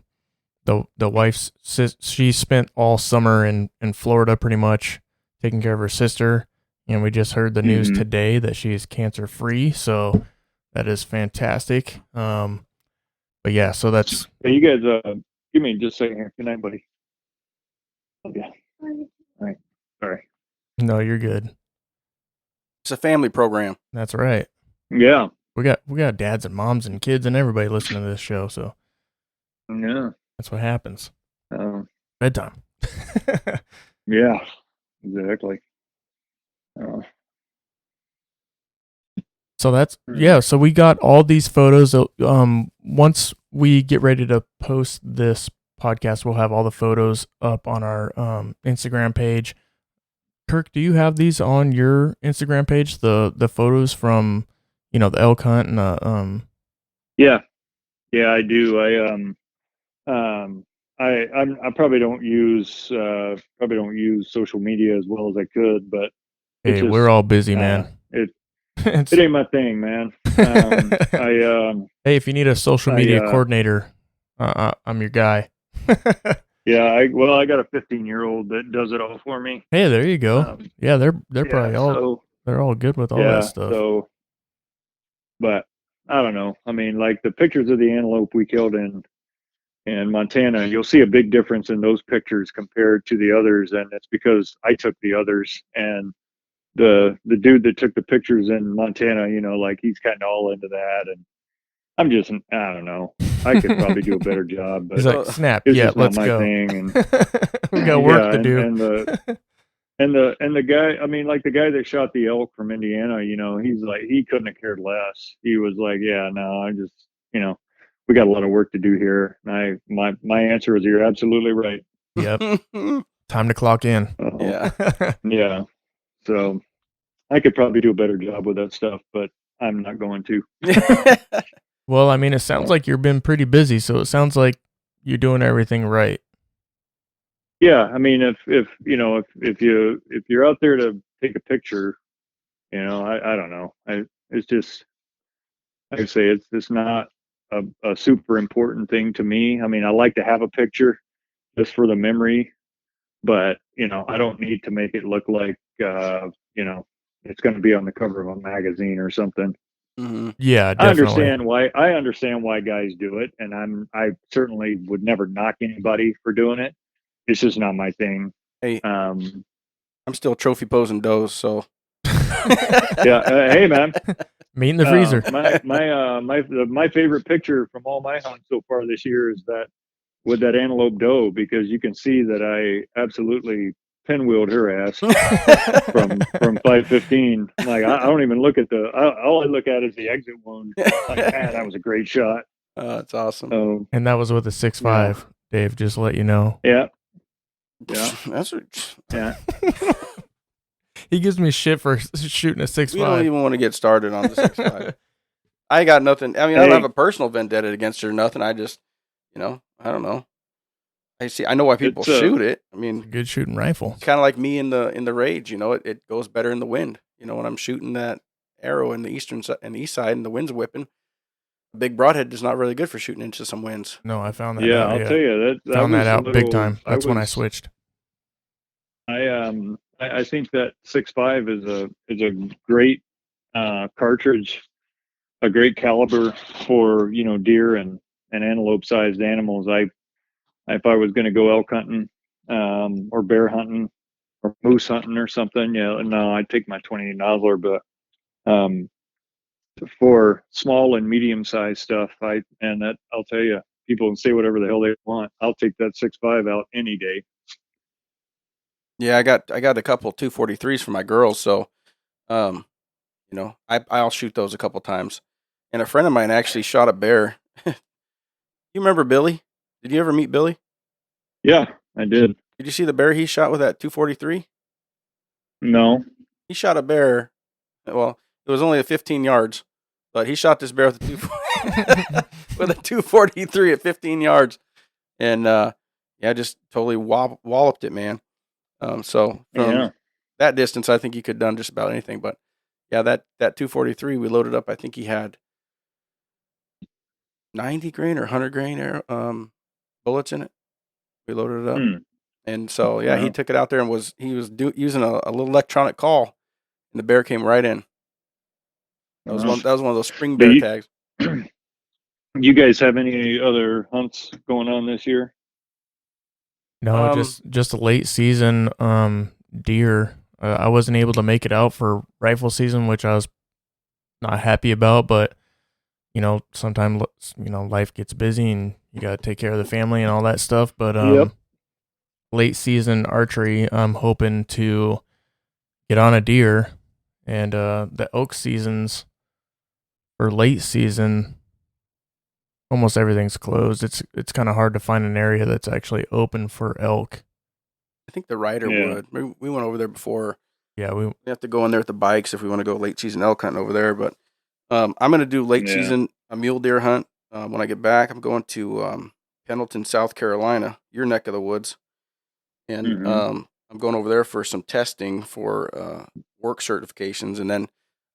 wife's she spent all summer in Florida pretty much taking care of her sister, and we just heard the news today that she is cancer free. So that is fantastic. But yeah, so that's. Hey, you guys, give me just a second here. Good night, buddy. Love you. All right. Sorry. No, you're good. It's a family program. That's right. Yeah. We got dads and moms and kids and everybody listening to this show, so Yeah. that's what happens. Um, Bedtime. yeah. Exactly. So that's so we got all these photos. Once we get ready to post this podcast, we'll have all the photos up on our Instagram page. Kirk, do you have these on your Instagram page? The photos from the elk hunt and the Yeah, I do. I probably don't use social media as well as I could, but hey, we're all busy, man. It ain't my thing, man. Hey, if you need a social media coordinator, I'm your guy. Yeah, I got a 15-year-old that does it all for me. Hey, there you go. Yeah, they're probably they're all good with all that stuff. So, but I don't know. I mean, like the pictures of the antelope we killed in Montana, you'll see a big difference in those pictures compared to the others, and it's because I took the others, and the dude that took the pictures in Montana, like he's kind of all into that, and I'm just, I don't know. I could probably do a better job, but he's like, snap, it's yeah, just let's not my go. thing, and we got work to do. And the guy, I mean, like the guy that shot the elk from Indiana, he's like, he couldn't have cared less. He was like, yeah, no, I just, we got a lot of work to do here. And my answer is, you're absolutely right. Yep. Time to clock in. Yeah. Yeah. So I could probably do a better job with that stuff, but I'm not going to. Well, I mean, it sounds like you've been pretty busy, so it sounds like you're doing everything right. Yeah, I mean, if you're out there to take a picture, I don't know. It's just, like I say, it's not a super important thing to me. I mean, I like to have a picture just for the memory, but I don't need to make it look like it's going to be on the cover of a magazine or something. Mm-hmm. Yeah, definitely. I understand why guys do it, and I certainly would never knock anybody for doing it. It's just not my thing. Hey, I'm still trophy posing does, so. Yeah. Hey, man. Meat in the freezer. My favorite picture from all my hunts so far this year is that with that antelope doe, because you can see that I absolutely pinwheeled her ass from 515. Like I don't even look at all I look at is the exit wound. Like, man, that was a great shot. Oh, that's awesome. And that was with a 6.5. Yeah. Dave, just to let you know. Yeah. That's yeah. He gives me shit for shooting a 6.5. We don't even want to get started on the 6.5. I got nothing. I mean, I don't have a personal vendetta against her or nothing. I just, I don't know. I know why people shoot it. I mean, good shooting rifle. It's kind of like me in the rage. It goes better in the wind. When I'm shooting that arrow in the east side and the wind's whipping, a big broadhead is not really good for shooting into some winds. No, I found that. Yeah, out. I'll tell you that. Found that out big time. That's when I switched. I think that 6.5 is a great cartridge, a great caliber for deer and antelope sized animals. If I was going to go elk hunting or bear hunting or moose hunting or something, no, I'd take my 28 nozzler. But for small and medium sized stuff, I'll tell you, people can say whatever the hell they want. I'll take that 6.5 out any day. Yeah, I got a couple 243s for my girls, so I'll shoot those a couple times. And a friend of mine actually shot a bear. You remember Billy? Did you ever meet Billy? Yeah, I did. Did you see the bear he shot with that 243? No. he shot a bear. Well, it was only at 15 yards, but he shot this bear with with a 243 at 15 yards, and yeah, just totally walloped it, man. So from Yeah. that distance, I think he could have done just about anything. But yeah, that 243 we loaded up. I think he had 90 grain or 100 grain bullets in it. We loaded it up, Hmm. and so yeah, he Wow. took it out there and he was using a little electronic call, and the bear came right in. Wow. That was one of those spring But bear tags. you guys have any other hunts going on this year? No, just a late season deer. I wasn't able to make it out for rifle season, which I was not happy about, but sometimes life gets busy and you got to take care of the family and all that stuff, but Yep. late season archery, I'm hoping to get on a deer, and the elk seasons for late season, almost everything's closed. It's kind of hard to find an area that's actually open for elk. I think the rider Yeah. would. We went over there before. Yeah, we We have to go in there with the bikes if we want to go late season elk hunting over there. But I'm going to do late Yeah. season a mule deer hunt when I get back. I'm going to Pendleton, South Carolina, your neck of the woods, and Mm-hmm. I'm going over there for some testing for work certifications, and then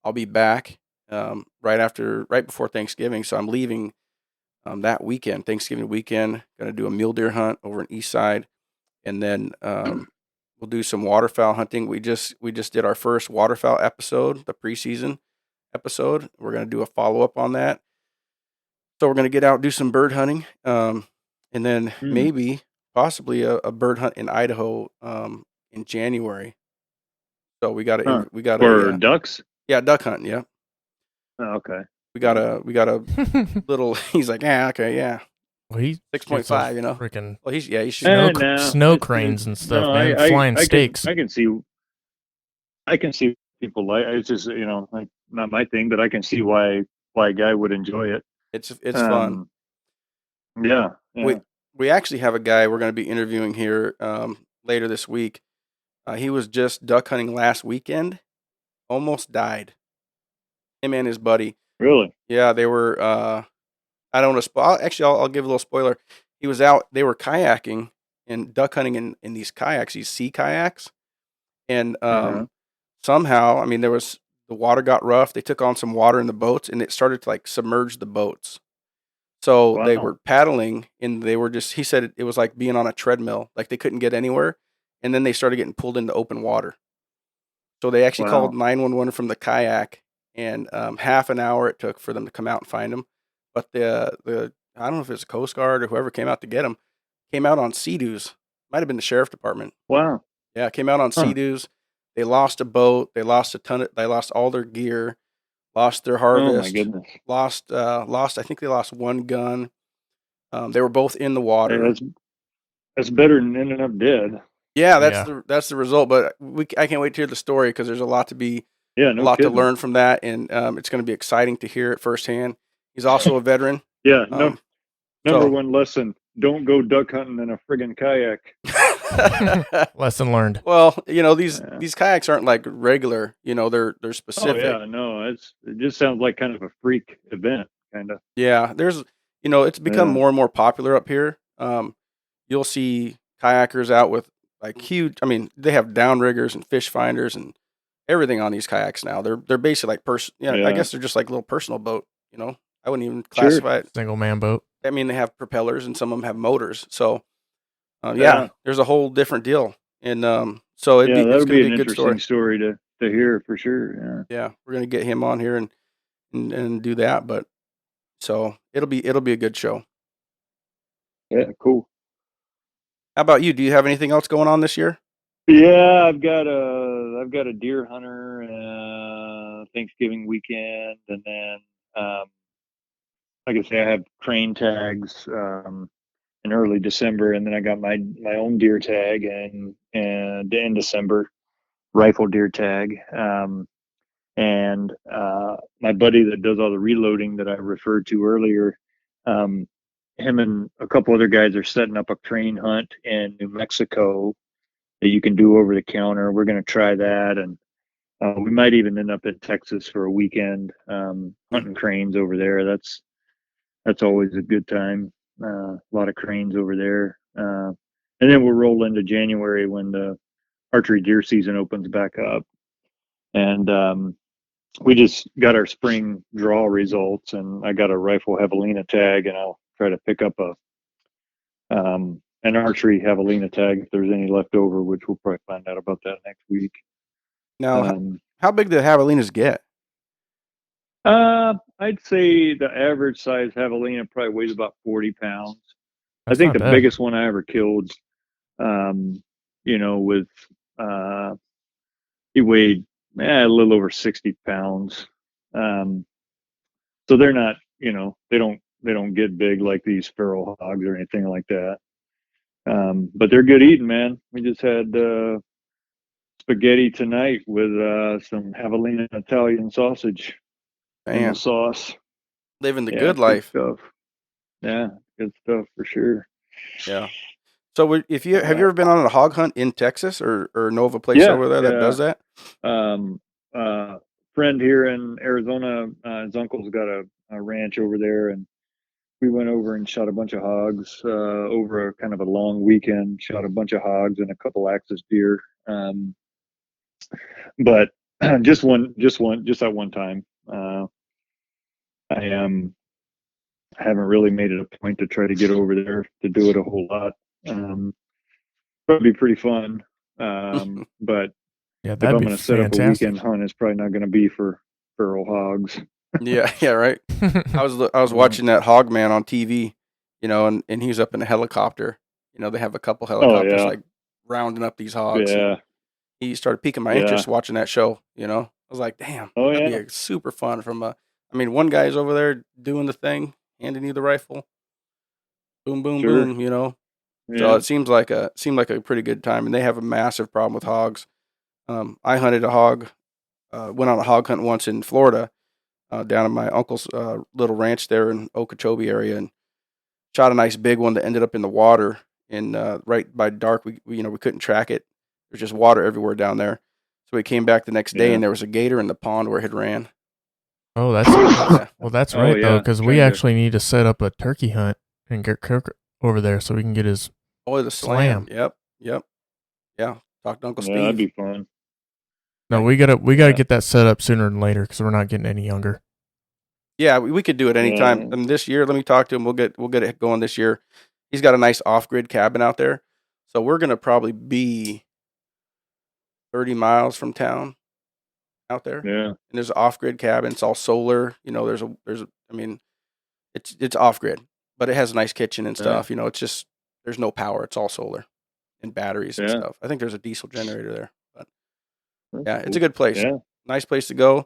I'll be back right before Thanksgiving. So I'm leaving that weekend, Thanksgiving weekend. Going to do a mule deer hunt over in East Side, and then we'll do some waterfowl hunting. We just did our first waterfowl episode, the preseason episode. We're going to do a follow up on that. So we're going to get out, do some bird hunting, and then maybe possibly a bird hunt in Idaho in January. So Huh. we got For a ducks? yeah, duck hunting. Yeah, Oh, okay. we got a little. He's like, yeah, okay, yeah, well, he 6.5. freaking Well, he's snow shooting. No, snow cranes and stuff, no. man, flying steaks. I can see people like it's just like not my thing, but I can see why a guy would enjoy it. It's fun. Um, yeah, We yeah. we actually have a guy we're going to be interviewing here later this week. He was just duck hunting last weekend, almost died. Him and his buddy. Really? Yeah, they were. I don't want to. Actually, I'll give a little spoiler. He was out. They were kayaking and duck hunting in these kayaks, these sea kayaks, and Uh-huh. somehow, I mean, the water got rough. They took on some water in the boats, and it started to like submerge the boats. So they Wow. were paddling, and they were just. He said it was like being on a treadmill, like they couldn't get anywhere, and then they started getting pulled into open water. So they actually called Wow. 911 from the kayak, and half an hour it took for them to come out and find him. But the I don't know if it's the Coast Guard or whoever came out to get him came out on sea-doos. Might have been the sheriff department. Wow. Yeah, came out on Huh. sea-doos. They lost a boat. They lost they lost all their gear. Lost their Oh my harvest. goodness. Lost. I think they lost one gun. They were both in the Hey, water. that's better than ending up dead. Yeah, Yeah. that's the result. But I can't wait to hear the story because there's Yeah, a no lot to kidding. learn from that, and it's going to be exciting to hear it firsthand. He's also a veteran. Yeah, Um, number one lesson: don't go duck hunting in a friggin' kayak. Lesson learned. well, Yeah. these kayaks aren't like regular. They're Oh specific. yeah, no, it just sounds like kind of a freak event, kind of. Yeah, there's it's become Yeah. more and more popular up here. You'll see kayakers out with like huge. I mean, they have downriggers and fish finders and everything on these kayaks now. They're basically like Yeah, I Yeah. guess they're just like a little personal boat. I wouldn't even Sure. classify it. Single man boat. I mean, they have propellers and some of them have motors. So yeah, Yeah. there's a whole different deal, and so Yeah, it's that'll going be to be an a good story. interesting story to hear for sure. Yeah, we're going to get him on here and do that. But so it'll be a good show. Yeah. Yeah. Cool. How about you? Do you have anything else going on this year? Yeah, I've got a deer hunter Thanksgiving weekend, and then like I say, I have crane tags in early December, and then I got my own deer tag and in December, rifle deer tag. And my buddy that does all the reloading that I referred to earlier, um, him and a couple other guys are setting up a crane hunt in New Mexico that you can do over the counter. We're going to try that, and We might even end up in Texas for a weekend, hunting cranes over there. That's always a good time. A lot of cranes over there. And then we'll roll into January when the archery deer season opens back up. And we just got our spring draw results, and I got a rifle javelina tag, and I'll try to pick up an archery javelina tag if there's any left over, which we'll probably find out about that next week. Now, how big do the javelinas get? I'd say the average size javelina probably weighs about 40 pounds. That's I think not the bad. biggest one I ever killed, with he weighed a little over 60 pounds. So they're not, they don't get big like these feral hogs or anything like that. But they're good eating, man. We just had spaghetti tonight with some javelina Italian sausage in the sauce. Living the Yeah, good life. stuff. Yeah, good stuff for sure. Yeah. So if you have you ever been on a hog hunt in Texas or know of a place over there that does that? Friend here in Arizona, his uncle's got a ranch over there, and we went over and shot a bunch of hogs over a kind of a long weekend. Shot a bunch of hogs and a couple axis deer, but just that one time. I haven't really made it a point to try to get over there to do it a whole lot. Probably be pretty fun, but Yeah, if that'd I'm be going to set up a fantastic. weekend hunt, it's probably not going to be for feral hogs. Yeah, right. I was watching that hog man on TV, and he's up in a helicopter. They have a couple helicopters like rounding up these hogs. Yeah. He started piquing my interest watching that show. I was like, damn, that'd be super fun. One guy's over there doing the thing, handing you the rifle, boom, boom, boom. So it seemed like a pretty good time, and they have a massive problem with hogs. I hunted a hog, went on a hog hunt once in Florida, down in my uncle's little ranch there in Okeechobee area, and shot a nice big one that ended up in the water. And right by dark, we couldn't track it. There's just water everywhere down there. So we came back the next day, and there was a gator in the pond where it had ran. Oh, that's right though, because we actually need to set up a turkey hunt and get Kirk over there so we can get his the slam. Yep. Yeah, talk to Uncle Steve. That'd be fun. No, we gotta get that set up sooner than later because we're not getting any younger. Yeah, we could do it anytime. This year, let me talk to him. We'll get it going this year. He's got a nice off-grid cabin out there, so we're gonna probably be 30 miles from town out there. Yeah, and there's an off-grid cabin. It's all solar. It's off-grid, but it has a nice kitchen and stuff. It's just there's no power. It's all solar and batteries and stuff. I think there's a diesel generator there, but yeah, it's a good place. Yeah. Nice place to go.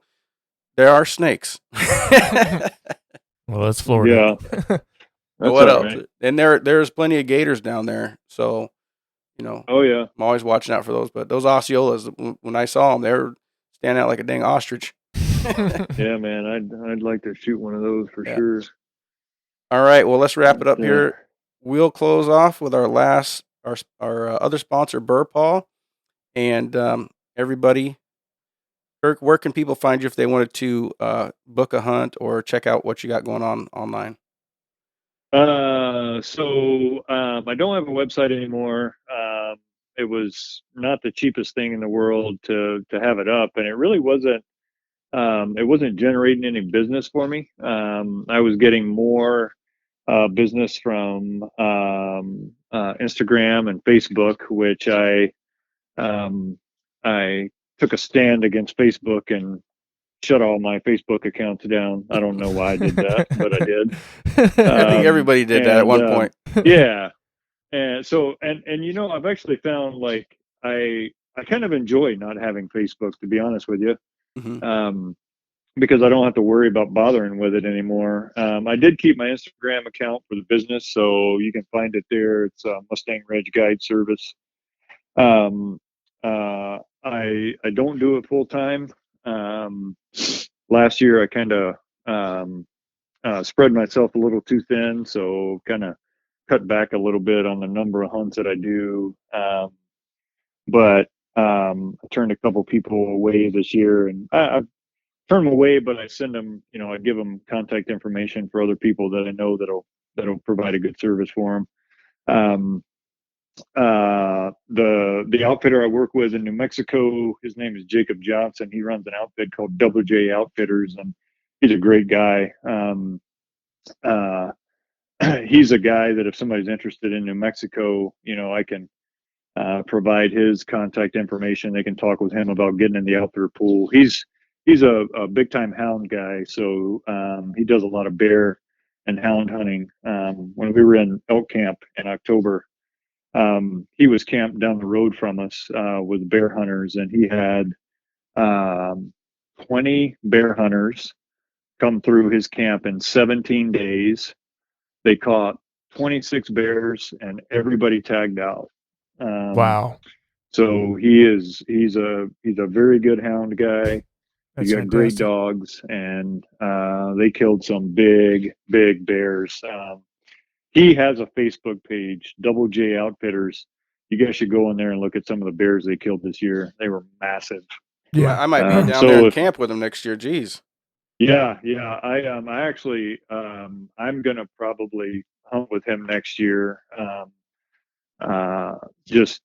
There are snakes. Well, that's Florida. Yeah. What else? Right. And there's plenty of gators down there. So, Oh yeah. I'm always watching out for those. But those Osceolas, when I saw them, they were standing out like a dang ostrich. Yeah, man. I'd like to shoot one of those for sure. All right. Well, let's wrap it up here. We'll close off with our other sponsor, Burpaw, and everybody. Kirk, where can people find you if they wanted to book a hunt or check out what you got going on online? So I don't have a website anymore. It was not the cheapest thing in the world to have it up, and it really wasn't. It wasn't generating any business for me. I was getting more business from Instagram and Facebook, which I took a stand against Facebook and shut all my Facebook accounts down. I don't know why I did that, but I did. I think everybody did that at one point. Yeah. And so, and I've actually found like I kind of enjoy not having Facebook, to be honest with you. Mm-hmm. Because I don't have to worry about bothering with it anymore. I did keep my Instagram account for the business, so you can find it there. It's Mustang Reg Guide Service. I don't do it full time. Last year I kind of spread myself a little too thin, so kind of cut back a little bit on the number of hunts that I do. But I turned a couple people away this year, and I turn them away, but I send them, I give them contact information for other people that I know that'll provide a good service for them. The outfitter I work with in New Mexico, his name is Jacob Johnson. He runs an outfit called Double J Outfitters, and he's a great guy. Uh, he's a guy that if somebody's interested in New Mexico, I can provide his contact information. They can talk with him about getting in the outfitter pool. He's a big time hound guy, so he does a lot of bear and hound hunting. When we were in elk camp in October, he was camped down the road from us with bear hunters, and he had 20 bear hunters come through his camp in 17 days. They caught 26 bears, and everybody tagged out. Wow. So he's a very good hound guy. That's He's got great fantastic. dogs, and they killed some big bears. He has a Facebook page, Double J Outfitters. You guys should go in there and look at some of the bears they killed this year. They were massive. Yeah. I might be down So there in if camp with him next year. Jeez. Yeah. I actually I'm gonna probably hunt with him next year. Just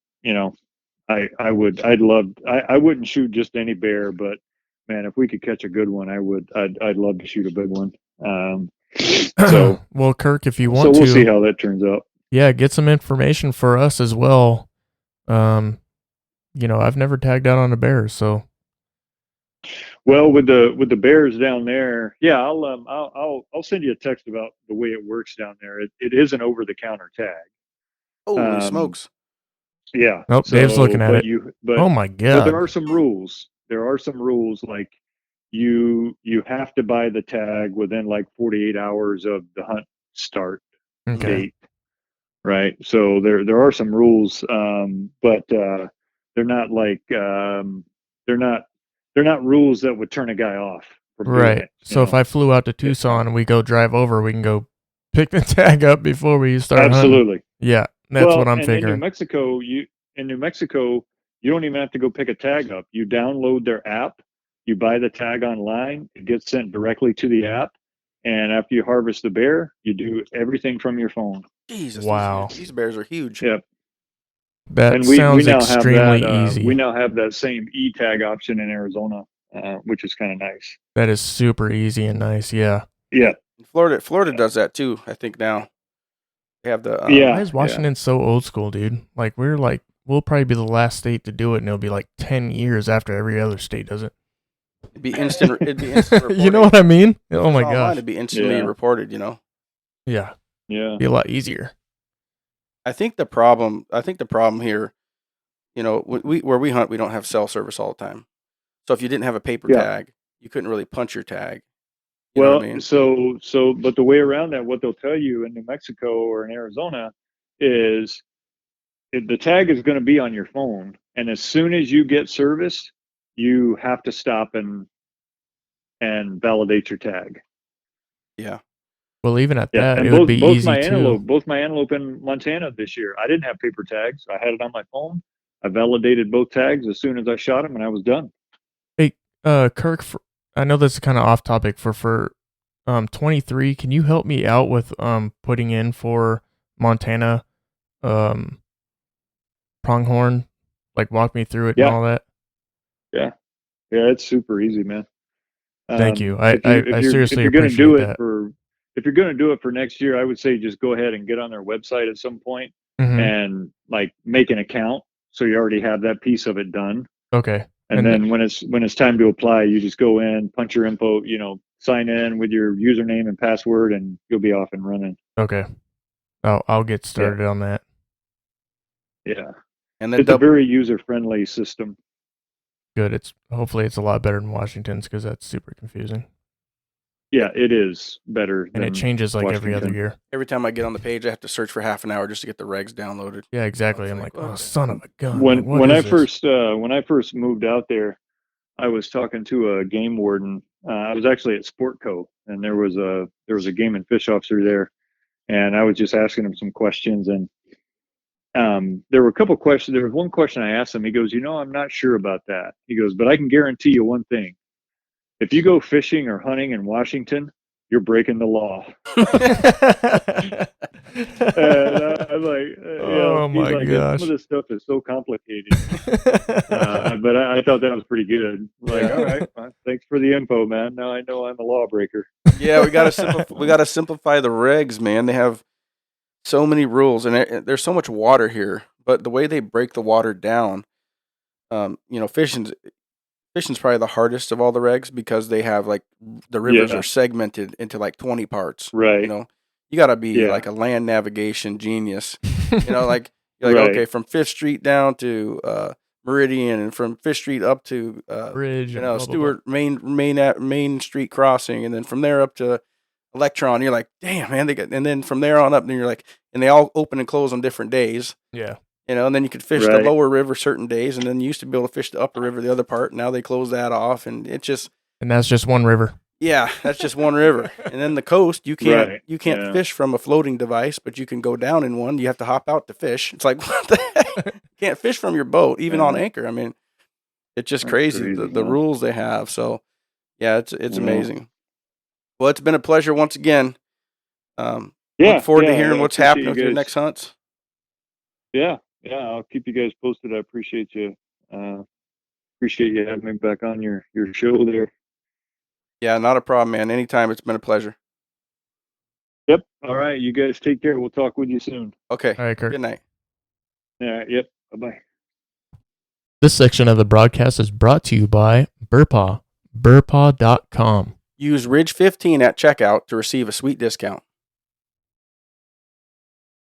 I wouldn't shoot just any bear, but man, if we could catch a good one, I'd love to shoot a big one. So Well, Kirk, if you so want we'll see to, how that turns out. yeah, get some information for us as well. I've never tagged out on a bear, so Well, with the bears down there, yeah, I'll send you a text about the way it works down there. It is an over the counter tag. Holy Um, smokes. yeah. nope, Dave's So, looking at it. Oh my but there god. are some rules. There are some rules like you have to buy the tag within like 48 hours of the hunt start Okay. date, right? So there are some rules, but they're not like they're not they're not rules that would turn a guy off from doing Right. it. So if I flew out to Tucson and we go drive over, we can go pick the tag up before we start hunting. Absolutely. Yeah, that's Well, what I'm and figuring. In New Mexico, you don't even have to go pick a tag up. You download their app, you buy the tag online, it gets sent directly to the app, and after you harvest the bear, you do everything from your phone. Jesus, Wow. these bears are huge. Yep. That And we sounds now have extremely that we easy. now have that same e-tag option in Arizona, which is kind of nice. That is super easy and nice. Yeah. Yeah. Florida does that too, I think now. They have the Yeah. Why is Washington so old school, dude? Like we'll probably be the last state to do it, and it'll be like 10 years after every other state does it. it'd be instant reporting. You know what I mean? Oh my Online, gosh. it'd be instantly reported, Yeah. Yeah. Be a lot easier. I think the problem here, where we hunt, we don't have cell service all the time. So if you didn't have a paper tag, you couldn't really punch your tag. You know what I mean? But the way around that, what they'll tell you in New Mexico or in Arizona is the tag is going to be on your phone, and as soon as you get service, you have to stop and validate your tag. Yeah. Well, even at Yeah, that, and it would be easy too. both my antelope in Montana this year, I didn't have paper tags. I had it on my phone. I validated both tags as soon as I shot them, and I was done. Hey, Kirk, I know this is kind of off topic for 23. Can you help me out with putting in for Montana pronghorn? Like walk me through it and all that. Yeah, it's super easy, man. Thank you. I If seriously you're going to appreciate do it that. if you're going to do it for next year, I would say just go ahead and get on their website at some point and like make an account, so you already have that piece of it done. Okay. And then when it's time to apply, you just go in, punch your info, sign in with your username and password, and you'll be off and running. Okay. I'll get started on that. Yeah. And then it's a very user-friendly system. Good. Hopefully it's a lot better than Washington's, because that's super confusing. Yeah, it is better. And it changes like Washington. every other year. Every time I get on the page, I have to search for half an hour just to get the regs downloaded. Yeah, exactly. I'm like, oh, son of a gun. When I first moved out there, I was talking to a game warden. I was actually at Sportco, and there was a game and fish officer there, and I was just asking him some questions, and there were a couple questions. There was one question I asked him. He goes, I'm not sure about that. He goes, but I can guarantee you one thing. If you go fishing or hunting in Washington, you're breaking the law. And I'm like, Oh my he's like, gosh. some of this stuff is so complicated. But I thought that was pretty good. Like, all right, thanks for the info, man. Now I know I'm a lawbreaker. Yeah, we gotta simplify the regs, man. They have so many rules, and there's so much water here. But the way they break the water down, fishing's probably the hardest of all the regs because they have like the rivers are segmented into like 20 parts. Right. You got to be like a land navigation genius. Like you're like, okay, from 5th Street down to Meridian, and from 5th Street up to Bridge, Stewart Main Street crossing, and then from there up to Electron. You're like, damn, man, and then from there on up, then you're like, and they all open and close on different days. Yeah. And then you could fish the lower river certain days, and then you used to be able to fish the upper river the other part. Now they close that off, and it just... And that's just one river. Yeah, that's just one river. And then the coast, you can't fish from a floating device, but you can go down in one. You have to hop out to fish. It's like, what the heck? You can't fish from your boat, even on anchor. I mean, it's just crazy the rules they have. So, yeah, it's amazing. Well, it's been a pleasure once again. Look forward to hearing what's happening with your next hunts. Yeah, I'll keep you guys posted. I appreciate you. Appreciate you having me back on your show there. Yeah, not a problem, man. Anytime. It's been a pleasure. Yep. All right. You guys take care. We'll talk with you soon. Okay. All right, Kirk. Good night. All right. Yep. Bye-bye. This section of the broadcast is brought to you by Burpaw, burpaw.com. Use Ridge 15 at checkout to receive a sweet discount.